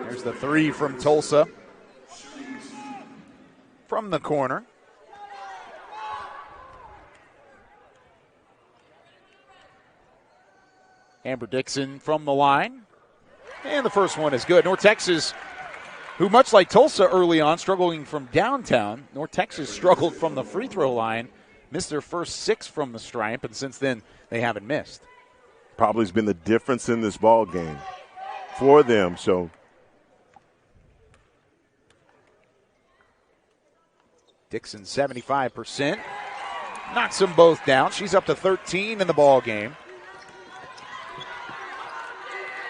There's the 3 from Tulsa from the corner. Amber Dixon from the line. And the first one is good. North Texas, who much like Tulsa early on, struggling from downtown, North Texas struggled from the free throw line, missed their first 6 from the stripe, and since then they haven't missed. Probably has been the difference in this ball game for them. So Dixon 75%. Knocks them both down. She's up to 13 in the ball game.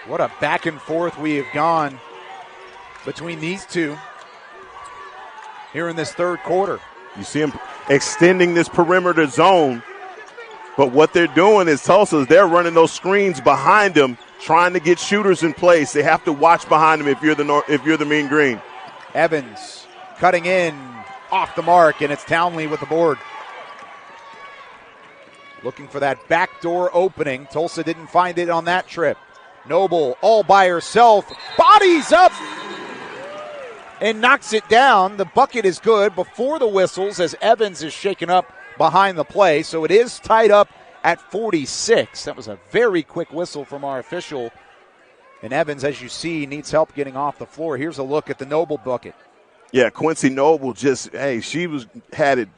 What a back and forth we have gone between these two here in this third quarter. You see them extending this perimeter zone, but what they're doing is Tulsa, they're running those screens behind them, trying to get shooters in place. They have to watch behind them if you're the Mean Green. Evans cutting in off the mark, and it's Townley with the board. Looking for that backdoor opening. Tulsa didn't find it on that trip. Noble all by herself, bodies up and knocks it down. The bucket is good before the whistles as Evans is shaken up behind the play. So it is tied up at 46. That was a very quick whistle from our official. And Evans, as you see, needs help getting off the floor. Here's a look at the Noble bucket. Yeah, Quincy Noble had it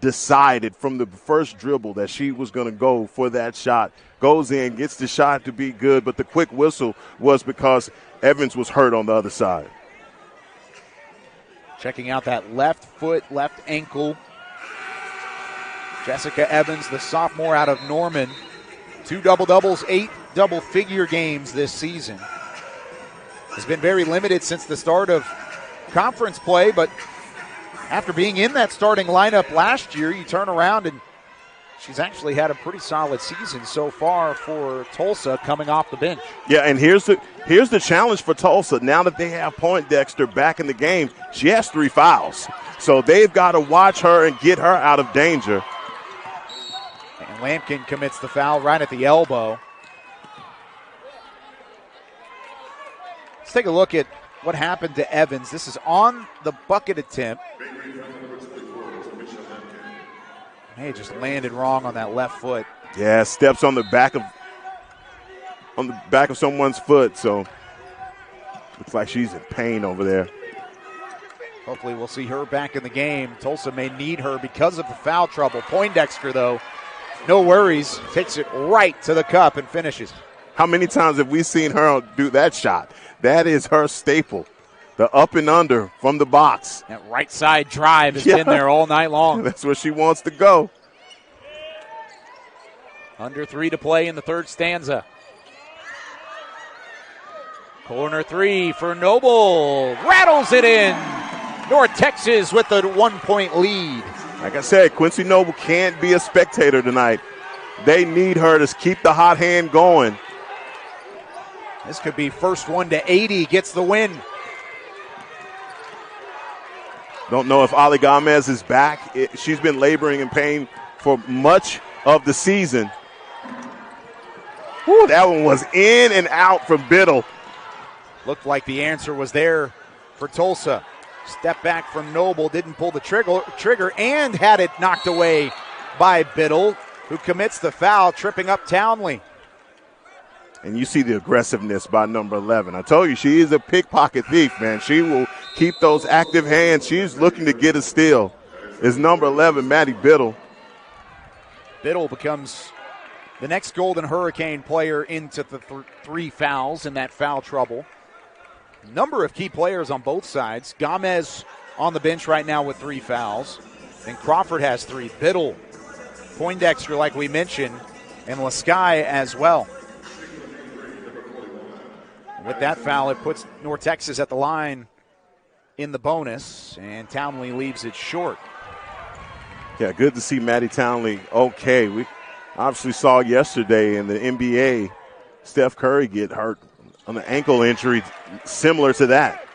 decided from the first dribble that she was going to go for that shot. Goes in, gets the shot to be good, but the quick whistle was because Evans was hurt on the other side. Checking out that left foot, left ankle. Jessica Evans, the sophomore out of Norman. 2 double-doubles, 8 double-figure games this season. Has been very limited since the start of conference play, but after being in that starting lineup last year, you turn around and she's actually had a pretty solid season so far for Tulsa coming off the bench. Yeah, and here's the challenge for Tulsa. Now that they have Poindexter back in the game, she has 3 fouls. So they've got to watch her and get her out of danger. And Lampkin commits the foul right at the elbow. Let's take a look at what happened to Evans. This is on the bucket attempt. Hey, just landed wrong on that left foot. Yeah, steps on the back of someone's foot, so looks like she's in pain over there. Hopefully we'll see her back in the game. Tulsa may need her because of the foul trouble. Poindexter, though, no worries. Takes it right to the cup and finishes. How many times have we seen her do that shot? That is her staple. The up and under from the box. That right side drive has been there all night long. That's where she wants to go. Under 3 to play in the third stanza. Corner 3 for Noble. Rattles it in. North Texas with the 1-point lead. Like I said, Quincy Noble can't be a spectator tonight. They need her to keep the hot hand going. This could be first one to 80, gets the win. Don't know if Ali Gomez is back. She's been laboring in pain for much of the season. Whew, that one was in and out from Biddle. Looked like the answer was there for Tulsa. Step back from Noble, didn't pull the trigger and had it knocked away by Biddle, who commits the foul, tripping up Townley. And you see the aggressiveness by number 11. I told you, she is a pickpocket thief, man. She will keep those active hands. She's looking to get a steal. It's number 11, Maddie Biddle. Biddle becomes the next Golden Hurricane player into the 3 fouls in that foul trouble. Number of key players on both sides. Gomez on the bench right now with 3 fouls. And Crawford has 3. Biddle, Poindexter, like we mentioned, and Lasky as well. With that foul, it puts North Texas at the line in the bonus, and Townley leaves it short. Yeah, good to see Maddie Townley okay. We obviously saw yesterday in the NBA Steph Curry get hurt on an ankle injury similar to that.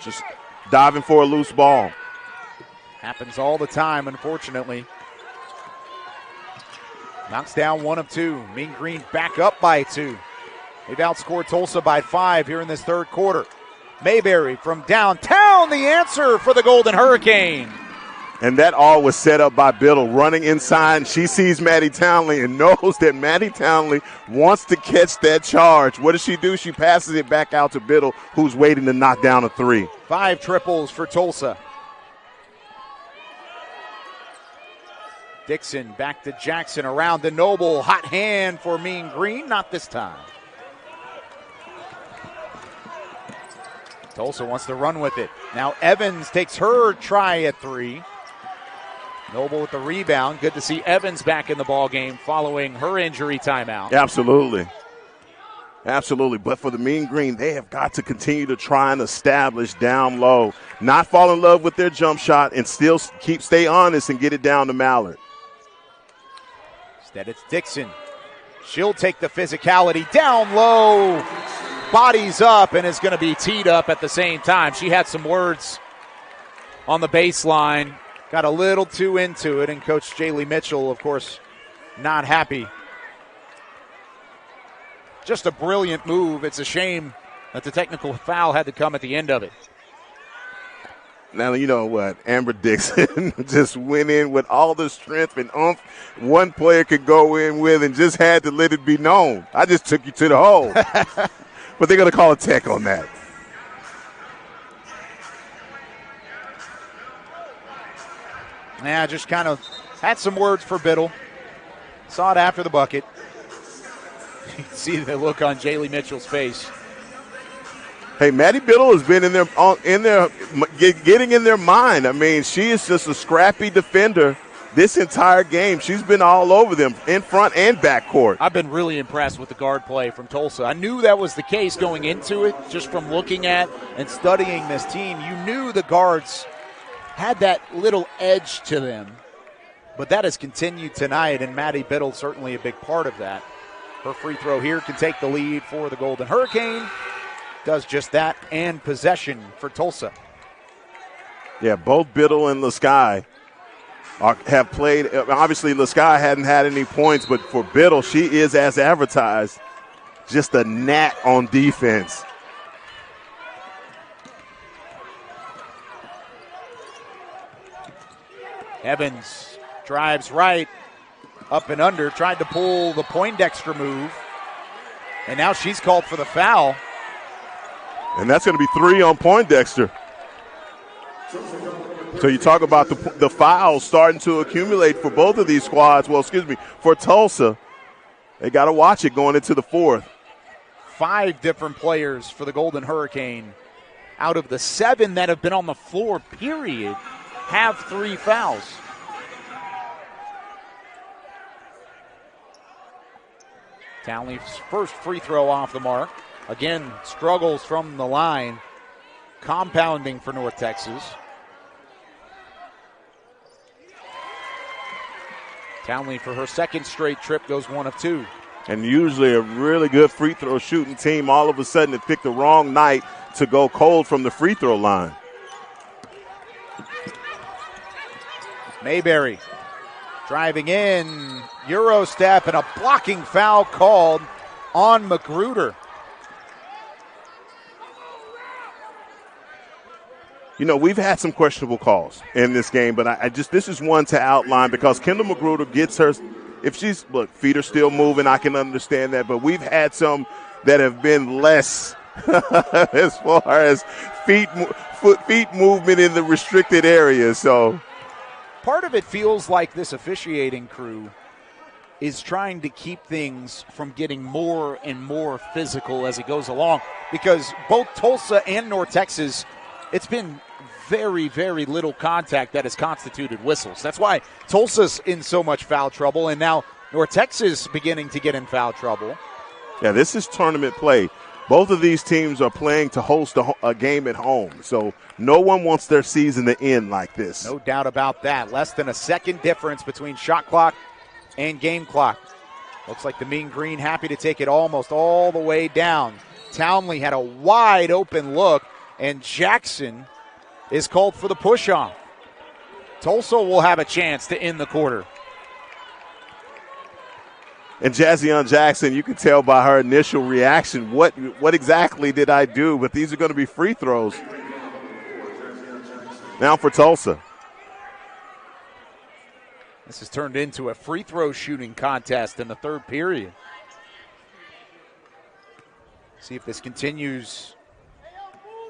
Just diving for a loose ball. Happens all the time, unfortunately. Knocks down 1 of 2. Mean Green back up by 2. They've outscored Tulsa by 5 here in this third quarter. Mayberry from downtown, the answer for the Golden Hurricane. And that all was set up by Biddle, running inside. She sees Maddie Townley and knows that Maddie Townley wants to catch that charge. What does she do? She passes it back out to Biddle, who's waiting to knock down a 3. 5 triples for Tulsa. Dixon back to Jackson, around the Noble. Hot hand for Mean Green, not this time. Tulsa wants to run with it. Now Evans takes her try at 3. Noble with the rebound. Good to see Evans back in the ball game following her injury timeout. Absolutely. Absolutely. But for the Mean Green, they have got to continue to try and establish down low. Not fall in love with their jump shot and still stay honest and get it down to Mallard. Instead it's Dixon. She'll take the physicality down low. Bodies up and is going to be teed up at the same time. She had some words on the baseline. Got a little too into it, and Coach Jaylee Mitchell, of course, not happy. Just a brilliant move. It's a shame that the technical foul had to come at the end of it. Now, you know what? Amber Dixon just went in with all the strength and oomph one player could go in with and just had to let it be known. I just took you to the hole. But they're going to call a tech on that. Yeah, just kind of Had some words for Biddle. Saw it after the bucket. You can see the look on Jaylee Mitchell's face. Hey, Maddie Biddle has been getting in their mind. I mean, she is just a scrappy defender this entire game. She's been all over them in front and back court. I've been really impressed with the guard play from Tulsa. I knew that was the case going into it, just from looking at and studying this team. You knew the guards had that little edge to them, but that has continued tonight, and Maddie Biddle certainly a big part of that. Her free throw here can take the lead for the Golden Hurricane. Does just that, and possession for Tulsa. Yeah, both Biddle and LaSky have played. Obviously, LaSky hadn't had any points, but for Biddle, she is, as advertised, just a gnat on defense. Evans drives right, up and under, tried to pull the Poindexter move, and now she's called for the foul. And that's going to be 3 on Poindexter. So you talk about the fouls starting to accumulate for both of these squads. Well, excuse me, for Tulsa. They got to watch it going into the fourth. 5 different players for the Golden Hurricane out of the 7 that have been on the floor, period, have 3 fouls. Townley's first free throw off the mark. Again, struggles from the line, compounding for North Texas. Townley, for her second straight trip, goes 1 of 2. And usually a really good free throw shooting team, all of a sudden it picked the wrong night to go cold from the free throw line. Mayberry driving in, Euro step, and a blocking foul called on Magruder. You know, we've had some questionable calls in this game, but this is one to outline because Kendall Magruder gets her, if she's, look, feet are still moving, I can understand that, but we've had some that have been less as far as feet movement in the restricted area, so. Part of it feels like this officiating crew is trying to keep things from getting more and more physical as it goes along because both Tulsa and North Texas, it's been very, very little contact that has constituted whistles. That's why Tulsa's in so much foul trouble, and now North Texas beginning to get in foul trouble. Yeah, this is tournament play. Both of these teams are playing to host a game at home, so no one wants their season to end like this. No doubt about that. Less than a second difference between shot clock and game clock. Looks like the Mean Green happy to take it almost all the way down. Townley had a wide open look, and Jackson is called for the push-off. Tulsa will have a chance to end the quarter. And Jazzion Jackson, you can tell by her initial reaction, what exactly did I do? But these are going to be free throws. Now for Tulsa. This has turned into a free throw shooting contest in the third period. See if this continues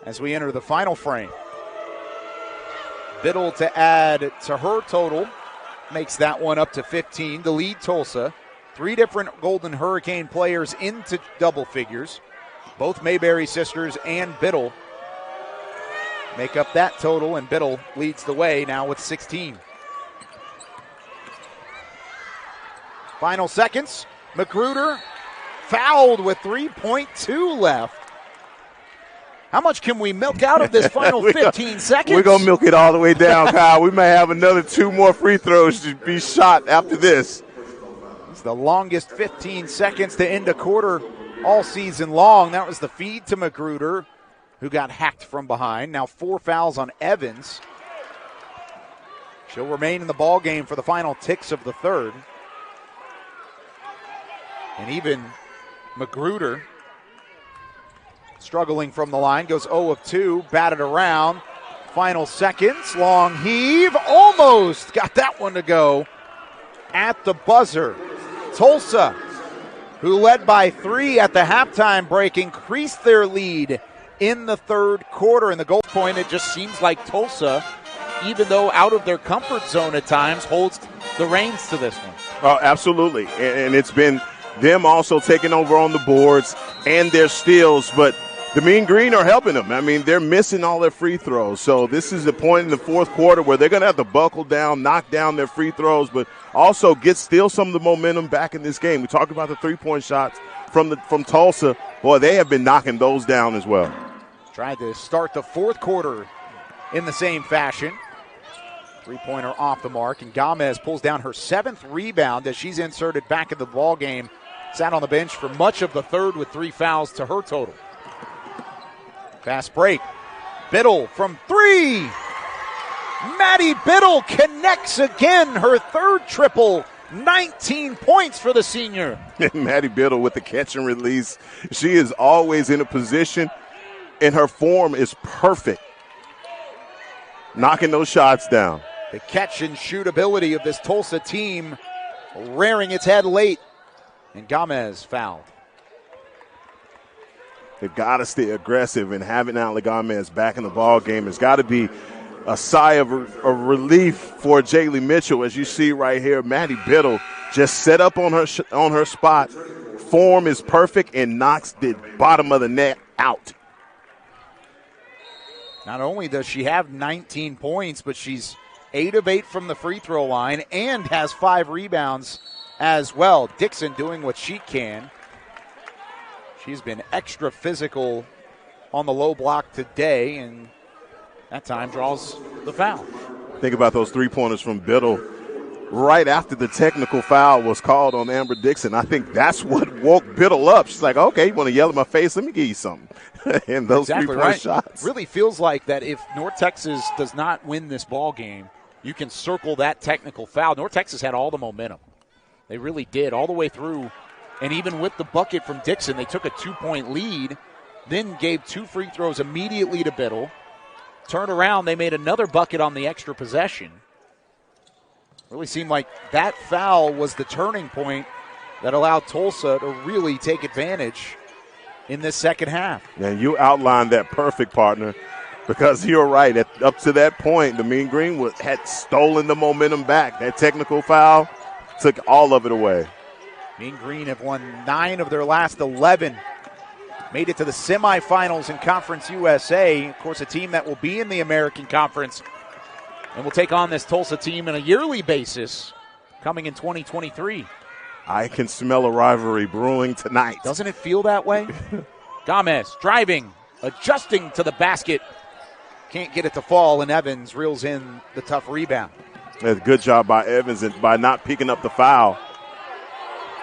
as we enter the final frame. Biddle to add to her total makes that one up to 15. The lead Tulsa. 3 different Golden Hurricane players into double figures. Both Mayberry sisters and Biddle make up that total, and Biddle leads the way now with 16. Final seconds. Magruder fouled with 3.2 left. How much can we milk out of this final 15 seconds? We're going to milk it all the way down, Kyle. We may have another 2 more free throws to be shot after this. It's the longest 15 seconds to end a quarter all season long. That was the feed to Magruder, who got hacked from behind. Now 4 fouls on Evans. She'll remain in the ball game for the final ticks of the third. And even Magruder, struggling from the line, goes 0 of 2, batted around. Final seconds, long heave, almost got that one to go at the buzzer. Tulsa, who led by 3 at the halftime break, increased their lead in the third quarter. And the goal point, it just seems like Tulsa, even though out of their comfort zone at times, holds the reins to this one. Oh, absolutely. And it's been them also taking over on the boards and their steals, but the Mean Green are helping them. I mean, they're missing all their free throws. So this is the point in the fourth quarter where they're going to have to buckle down, knock down their free throws, but also steal some of the momentum back in this game. We talked about the three-point shots from Tulsa. Boy, they have been knocking those down as well. Tried to start the fourth quarter in the same fashion. Three-pointer off the mark, and Gomez pulls down her 7th rebound as she's inserted back in the ball game. Sat on the bench for much of the third with 3 fouls to her total. Fast break. Biddle from 3. Maddie Biddle connects again, her 3rd triple. 19 points for the senior. Maddie Biddle with the catch and release. She is always in a position, and her form is perfect. Knocking those shots down. The catch and shoot ability of this Tulsa team rearing its head late. And Gomez fouled. They've got to stay aggressive, and having Ale Gomez back in the ball game has got to be a sigh of relief for Jaylee Mitchell. As you see right here, Maddie Biddle just set up on her spot. Form is perfect and knocks the bottom of the net out. Not only does she have 19 points, but she's 8 of 8 from the free throw line and has 5 rebounds as well. Dixon doing what she can. She's been extra physical on the low block today, and that time draws the foul. Think about those three-pointers from Biddle right after the technical foul was called on Amber Dixon. I think that's what woke Biddle up. She's like, okay, you want to yell in my face? Let me give you something. And those three-point shots. Really feels like that if North Texas does not win this ball game, you can circle that technical foul. North Texas had all the momentum. They really did all the way through. And even with the bucket from Dixon, they took a 2-point lead, then gave 2 free throws immediately to Biddle. Turned around, they made another bucket on the extra possession. Really seemed like that foul was the turning point that allowed Tulsa to really take advantage in this second half. And you outlined that perfect, partner, because you're right. Up to that point, the Mean Green had stolen the momentum back. That technical foul took all of it away. Mean Green have won 9 of their last 11. Made it to the semifinals in Conference USA. Of course, a team that will be in the American Conference and will take on this Tulsa team on a yearly basis coming in 2023. I can smell a rivalry brewing tonight. Doesn't it feel that way? Gomez driving, adjusting to the basket. Can't get it to fall, and Evans reels in the tough rebound. That's a good job by Evans and by not picking up the foul.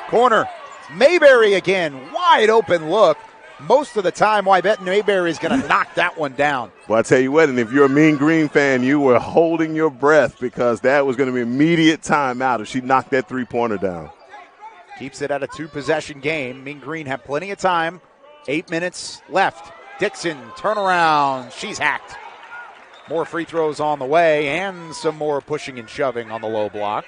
Corner. Mayberry again. Wide open look. Most of the time, I bet Mayberry is going to knock that one down. Well, I tell you what, and if you're a Mean Green fan, you were holding your breath because that was going to be immediate timeout if she knocked that three-pointer down. Keeps it at a 2-possession game. Mean Green have plenty of time. 8 minutes left. Dixon, turnaround. She's hacked. More free throws on the way and some more pushing and shoving on the low block.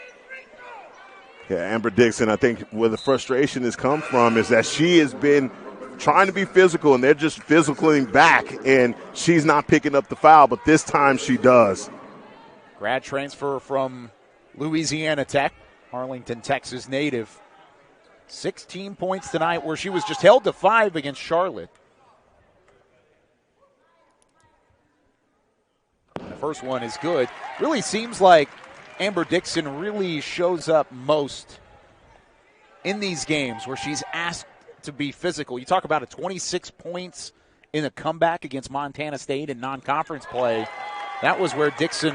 Yeah, Amber Dixon, I think where the frustration has come from is that she has been trying to be physical, and they're just physicaling back, and she's not picking up the foul, but this time she does. Grad transfer from Louisiana Tech, Arlington, Texas native. 16 points tonight where she was just held to 5 against Charlotte. The first one is good. Really seems like Amber Dixon really shows up most in these games where she's asked to be physical. You talk about 26 points in a comeback against Montana State in non-conference play. That was where Dixon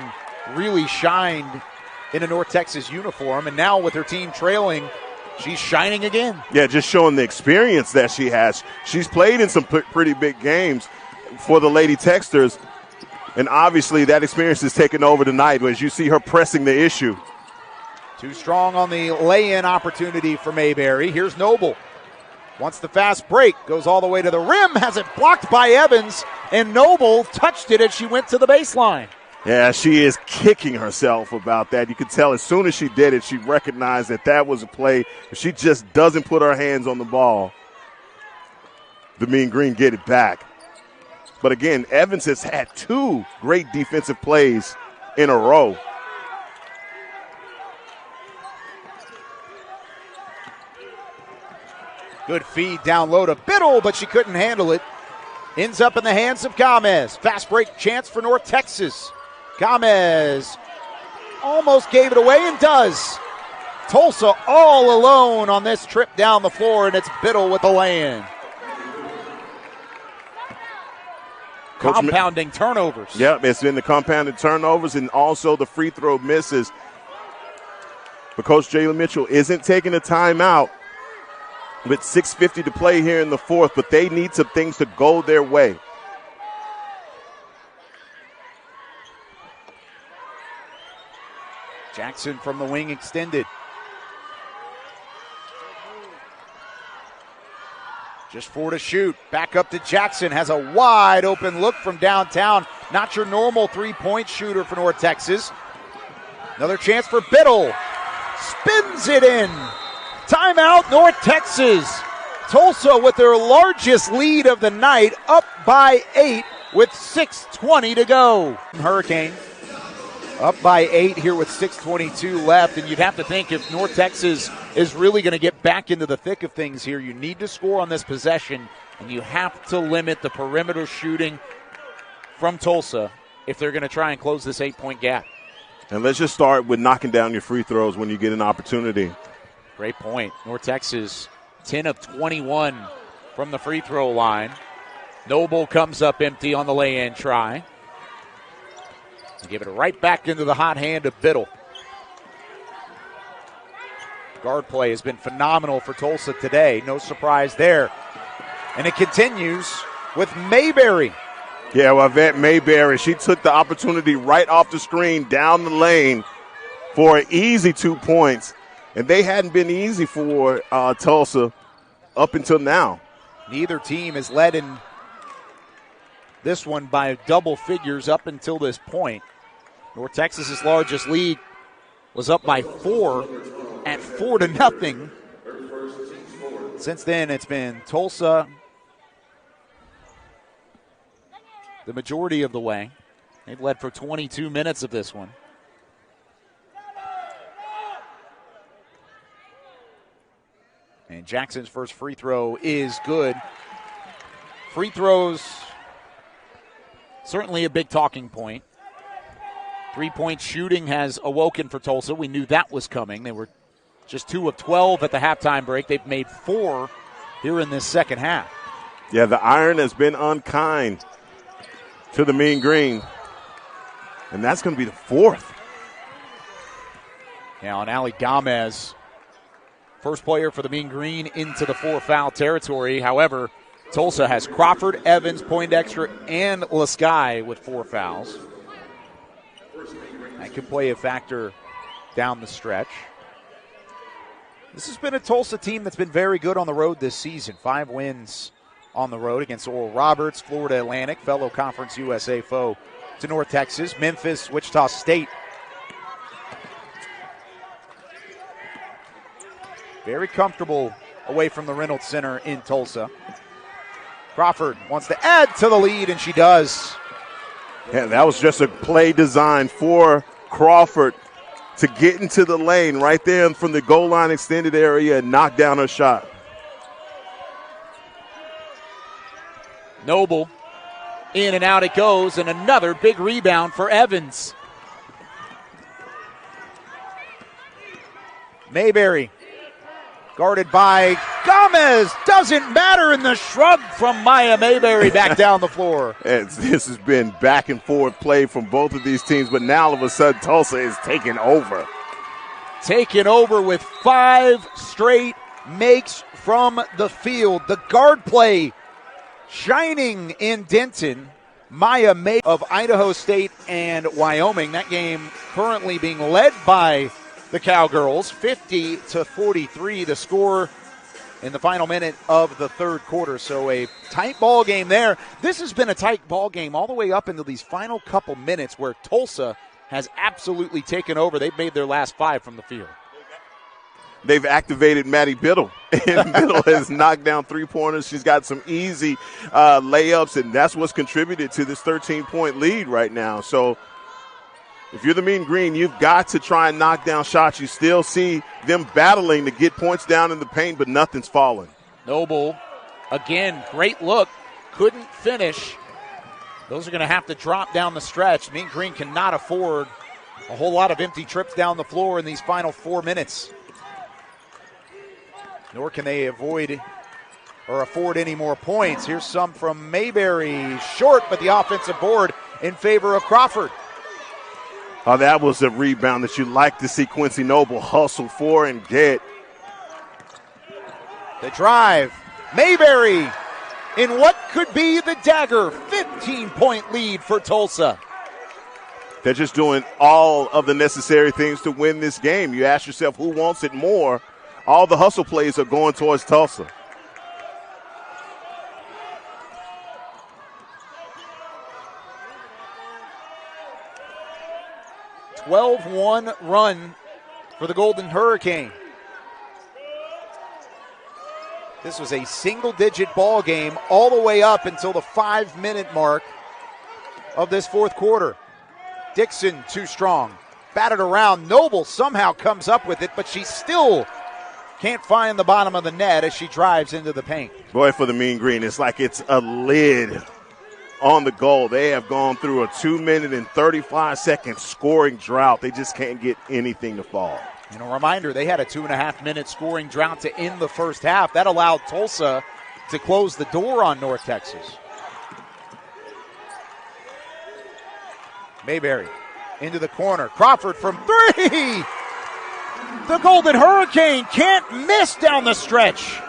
really shined in a North Texas uniform, and now with her team trailing, she's shining again. Yeah, just showing the experience that she has. She's played in some pretty big games for the Lady Texters, and obviously that experience is taking over tonight as you see her pressing the issue. Too strong on the lay-in opportunity for Mayberry. Here's Noble. Wants the fast break. Goes all the way to the rim. Has it blocked by Evans. And Noble touched it as she went to the baseline. Yeah, she is kicking herself about that. You could tell as soon as she did it, she recognized that that was a play. If she just doesn't put her hands on the ball, the Mean Green get it back. But again, Evans has had 2 great defensive plays in a row. Good feed down low to Biddle, but she couldn't handle it. Ends up in the hands of Gomez. Fast break chance for North Texas. Gomez almost gave it away and does. Tulsa all alone on this trip down the floor, and it's Biddle with the lay-in. Compounding turnovers. Yep, it's been the compounded turnovers and also the free throw misses. But Coach Jalen Mitchell isn't taking a timeout with 6:50 to play here in the fourth, but they need some things to go their way. Jackson from the wing extended. Just 4 to shoot. Back up to Jackson. Has a wide open look from downtown. Not your normal three-point shooter for North Texas. Another chance for Biddle. Spins it in. Timeout, North Texas. Tulsa with their largest lead of the night, up by 8 with 6:20 to go. Hurricane up by 8 here with 6:22 left, and you'd have to think if North Texas is really going to get back into the thick of things here, you need to score on this possession, and you have to limit the perimeter shooting from Tulsa if they're going to try and close this 8-point gap. And let's just start with knocking down your free throws when you get an opportunity. Great point. North Texas 10 of 21 from the free throw line. Noble comes up empty on the lay-in try. Give it right back into the hot hand of Biddle. Guard play has been phenomenal for Tulsa today. No surprise there. And it continues with Mayberry. Yeah, well, Yvette Mayberry, she took the opportunity right off the screen down the lane for an easy 2 points. And they hadn't been easy for Tulsa up until now. Neither team has led in this one by double figures up until this point. North Texas's largest lead was up by 4 at 4-0. Since then, it's been Tulsa the majority of the way. They've led for 22 minutes of this one. And Jackson's first free throw is good. Free throws, certainly a big talking point. Three-point shooting has awoken for Tulsa. We knew that was coming. They were just 2 of 12 at the halftime break. They've made 4 here in this second half. Yeah, the iron has been unkind to the Mean Green. And that's going to be the 4th. Now, and Ali Gomez, first player for the Mean Green into the 4-foul territory. However, Tulsa has Crawford, Evans, Poindexter, and Lasky with 4 fouls. That could play a factor down the stretch. This has been a Tulsa team that's been very good on the road this season. 5 wins on the road against Oral Roberts, Florida Atlantic, fellow Conference USA foe to North Texas, Memphis, Wichita State. Very comfortable away from the Reynolds Center in Tulsa. Crawford wants to add to the lead, and she does. Yeah, that was just a play designed for Crawford to get into the lane right there from the goal line extended area and knock down her shot. Noble, in and out it goes, and another big rebound for Evans. Mayberry, guarded by Gomez. Doesn't matter in the shrug from Maya Mayberry back down the floor. This has been back and forth play from both of these teams, but now all of a sudden Tulsa is taking over. Taking over with 5 straight makes from the field. The guard play shining in Denton. Maya May of Idaho State and Wyoming. That game currently being led by the Cowgirls, 50-43, the score in the final minute of the third quarter. So a tight ball game there. This has been a tight ball game all the way up into these final couple minutes where Tulsa has absolutely taken over. They've made their last 5 from the field. They've activated Maddie Biddle, and Biddle has knocked down 3-pointers. She's got some easy layups, and that's what's contributed to this 13-point lead right now. So if you're the Mean Green, you've got to try and knock down shots. You still see them battling to get points down in the paint, but nothing's falling. Noble, again, great look, couldn't finish. Those are going to have to drop down the stretch. Mean Green cannot afford a whole lot of empty trips down the floor in these final 4 minutes. Nor can they avoid or afford any more points. Here's some from Mayberry. Short, but the offensive board in favor of Crawford. Oh, that was a rebound that you like to see Quincy Noble hustle for and get. The drive. Mayberry in what could be the dagger. 15-point lead for Tulsa. They're just doing all of the necessary things to win this game. You ask yourself who wants it more. All the hustle plays are going towards Tulsa. A 12-1 run for the Golden Hurricane. This was a single-digit ball game all the way up until the 5-minute mark of this fourth quarter. Dixon too strong. Batted around. Noble somehow comes up with it, but she still can't find the bottom of the net as she drives into the paint. Boy, for the Mean Green, it's like it's a lid on the goal. They have gone through a 2-minute and 35-second scoring drought. They just can't get anything to fall. And a reminder, they had a 2.5-minute scoring drought to end the first half. That allowed Tulsa to close the door on North Texas. Mayberry into the corner. Crawford from three. The Golden Hurricane can't miss down the stretch.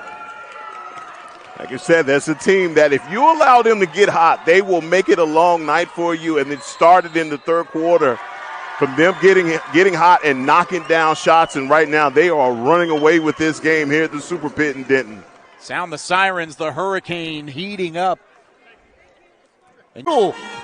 Like you said, that's a team that if you allow them to get hot, they will make it a long night for you. And it started in the third quarter from them getting hot and knocking down shots. And right now they are running away with this game here at the Super Pit in Denton. Sound the sirens, the Hurricane heating up. And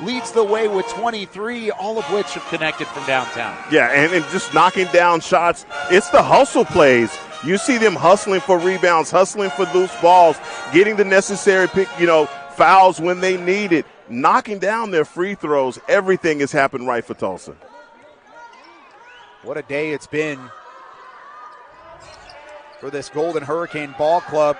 leads the way with 23, all of which have connected from downtown. Yeah, and just knocking down shots. It's the hustle plays. You see them hustling for rebounds, hustling for loose balls, getting the necessary fouls when they need it, knocking down their free throws. Everything has happened right for Tulsa. What a day it's been for this Golden Hurricane ball club.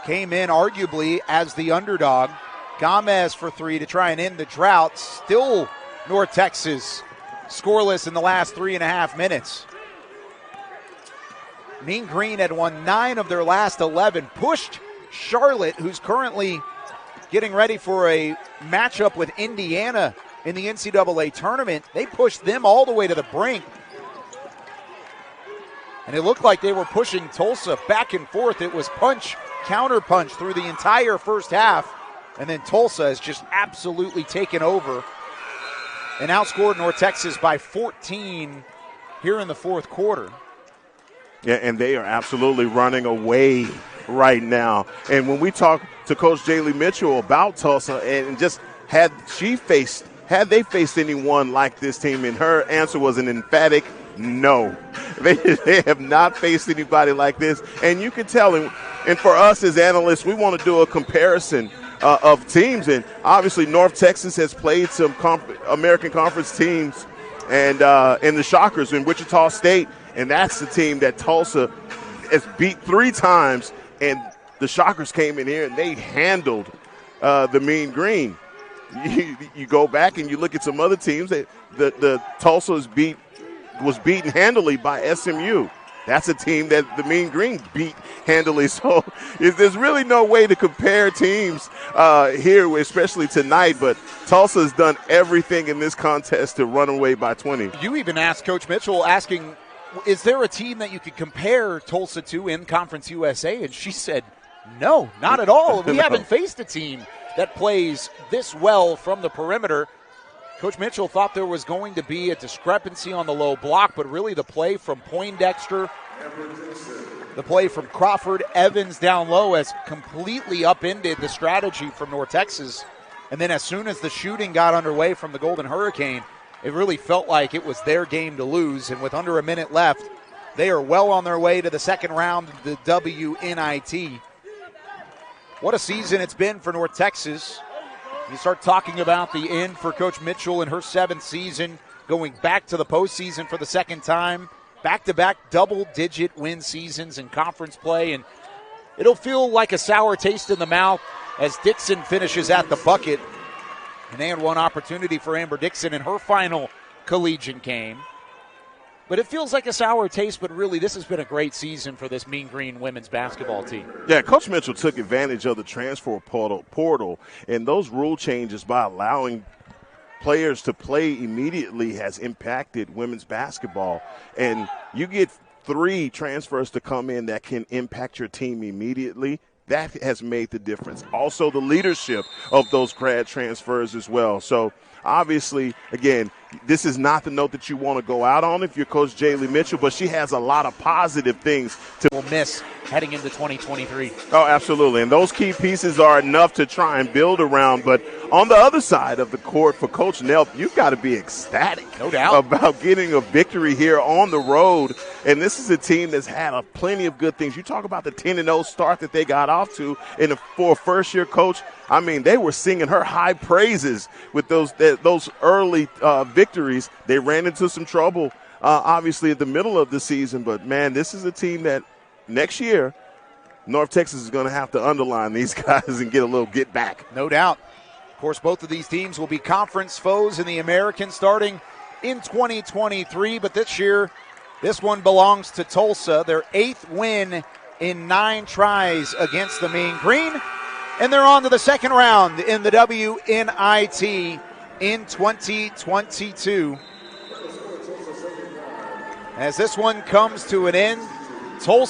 Came in arguably as the underdog. Gomez for three to try and end the drought. Still North Texas scoreless in the last 3.5 minutes. Mean Green had won 9 of their last 11. Pushed Charlotte, who's currently getting ready for a matchup with Indiana in the NCAA tournament. They pushed them all the way to the brink. And it looked like they were pushing Tulsa back and forth. It was punch, counter punch through the entire first half. And then Tulsa has just absolutely taken over and outscored North Texas by 14 here in the fourth quarter. Yeah, and they are absolutely running away right now. And when we talk to Coach Jaylee Mitchell about Tulsa and just had they faced anyone like this team, and her answer was an emphatic no. They have not faced anybody like this. And you can tell, and for us as analysts, we want to do a comparison of teams, and obviously North Texas has played some American Conference teams, and the Shockers in Wichita State, and that's the team that Tulsa has beat 3 times, and the Shockers came in here and they handled the Mean Green. You go back and you look at some other teams that the Tulsa was beaten handily by SMU. That's a team that the Mean Green beat handily. So there's really no way to compare teams here, especially tonight. But Tulsa has done everything in this contest to run away by 20. You even asked Coach Mitchell, asking, is there a team that you could compare Tulsa to in Conference USA? And she said, no, not at all. We haven't faced a team that plays this well from the perimeter. Coach Mitchell thought there was going to be a discrepancy on the low block, but really the play from Poindexter, the play from Crawford, Evans down low has completely upended the strategy from North Texas. And then as soon as the shooting got underway from the Golden Hurricane, it really felt like it was their game to lose. And with under a minute left, they are well on their way to the second round of the WNIT. What a season it's been for North Texas. You start talking about the end for Coach Mitchell in her 7th season, going back to the postseason for the second time, back-to-back double-digit win seasons in conference play. And it'll feel like a sour taste in the mouth as Dixon finishes at the bucket. An and one opportunity for Amber Dixon in her final collegiate game. But it feels like a sour taste, but really this has been a great season for this Mean Green women's basketball team. Yeah, Coach Mitchell took advantage of the transfer portal and those rule changes by allowing players to play immediately has impacted women's basketball. And you get 3 transfers to come in that can impact your team immediately. That has made the difference. Also, the leadership of those grad transfers as well. So, obviously, again, this is not the note that you want to go out on if you're Coach Jaylee Mitchell, but she has a lot of positive things to miss heading into 2023. Oh, absolutely. And those key pieces are enough to try and build around. But on the other side of the court for Coach Nelp, you've got to be ecstatic. No doubt. About getting a victory here on the road. And this is a team that's had plenty of good things. You talk about the 10-0 start that they got off to for a first-year coach. I mean, they were singing her high praises with those early victories. They ran into some trouble, obviously, at the middle of the season. But, man, this is a team that next year, North Texas is going to have to underline these guys and get a little get back. No doubt. Of course, both of these teams will be conference foes in the American starting in 2023. But this year, this one belongs to Tulsa. Their 8th win in 9 tries against the Mean Green. And they're on to the second round in the WNIT in 2022. As this one comes to an end, Tulsa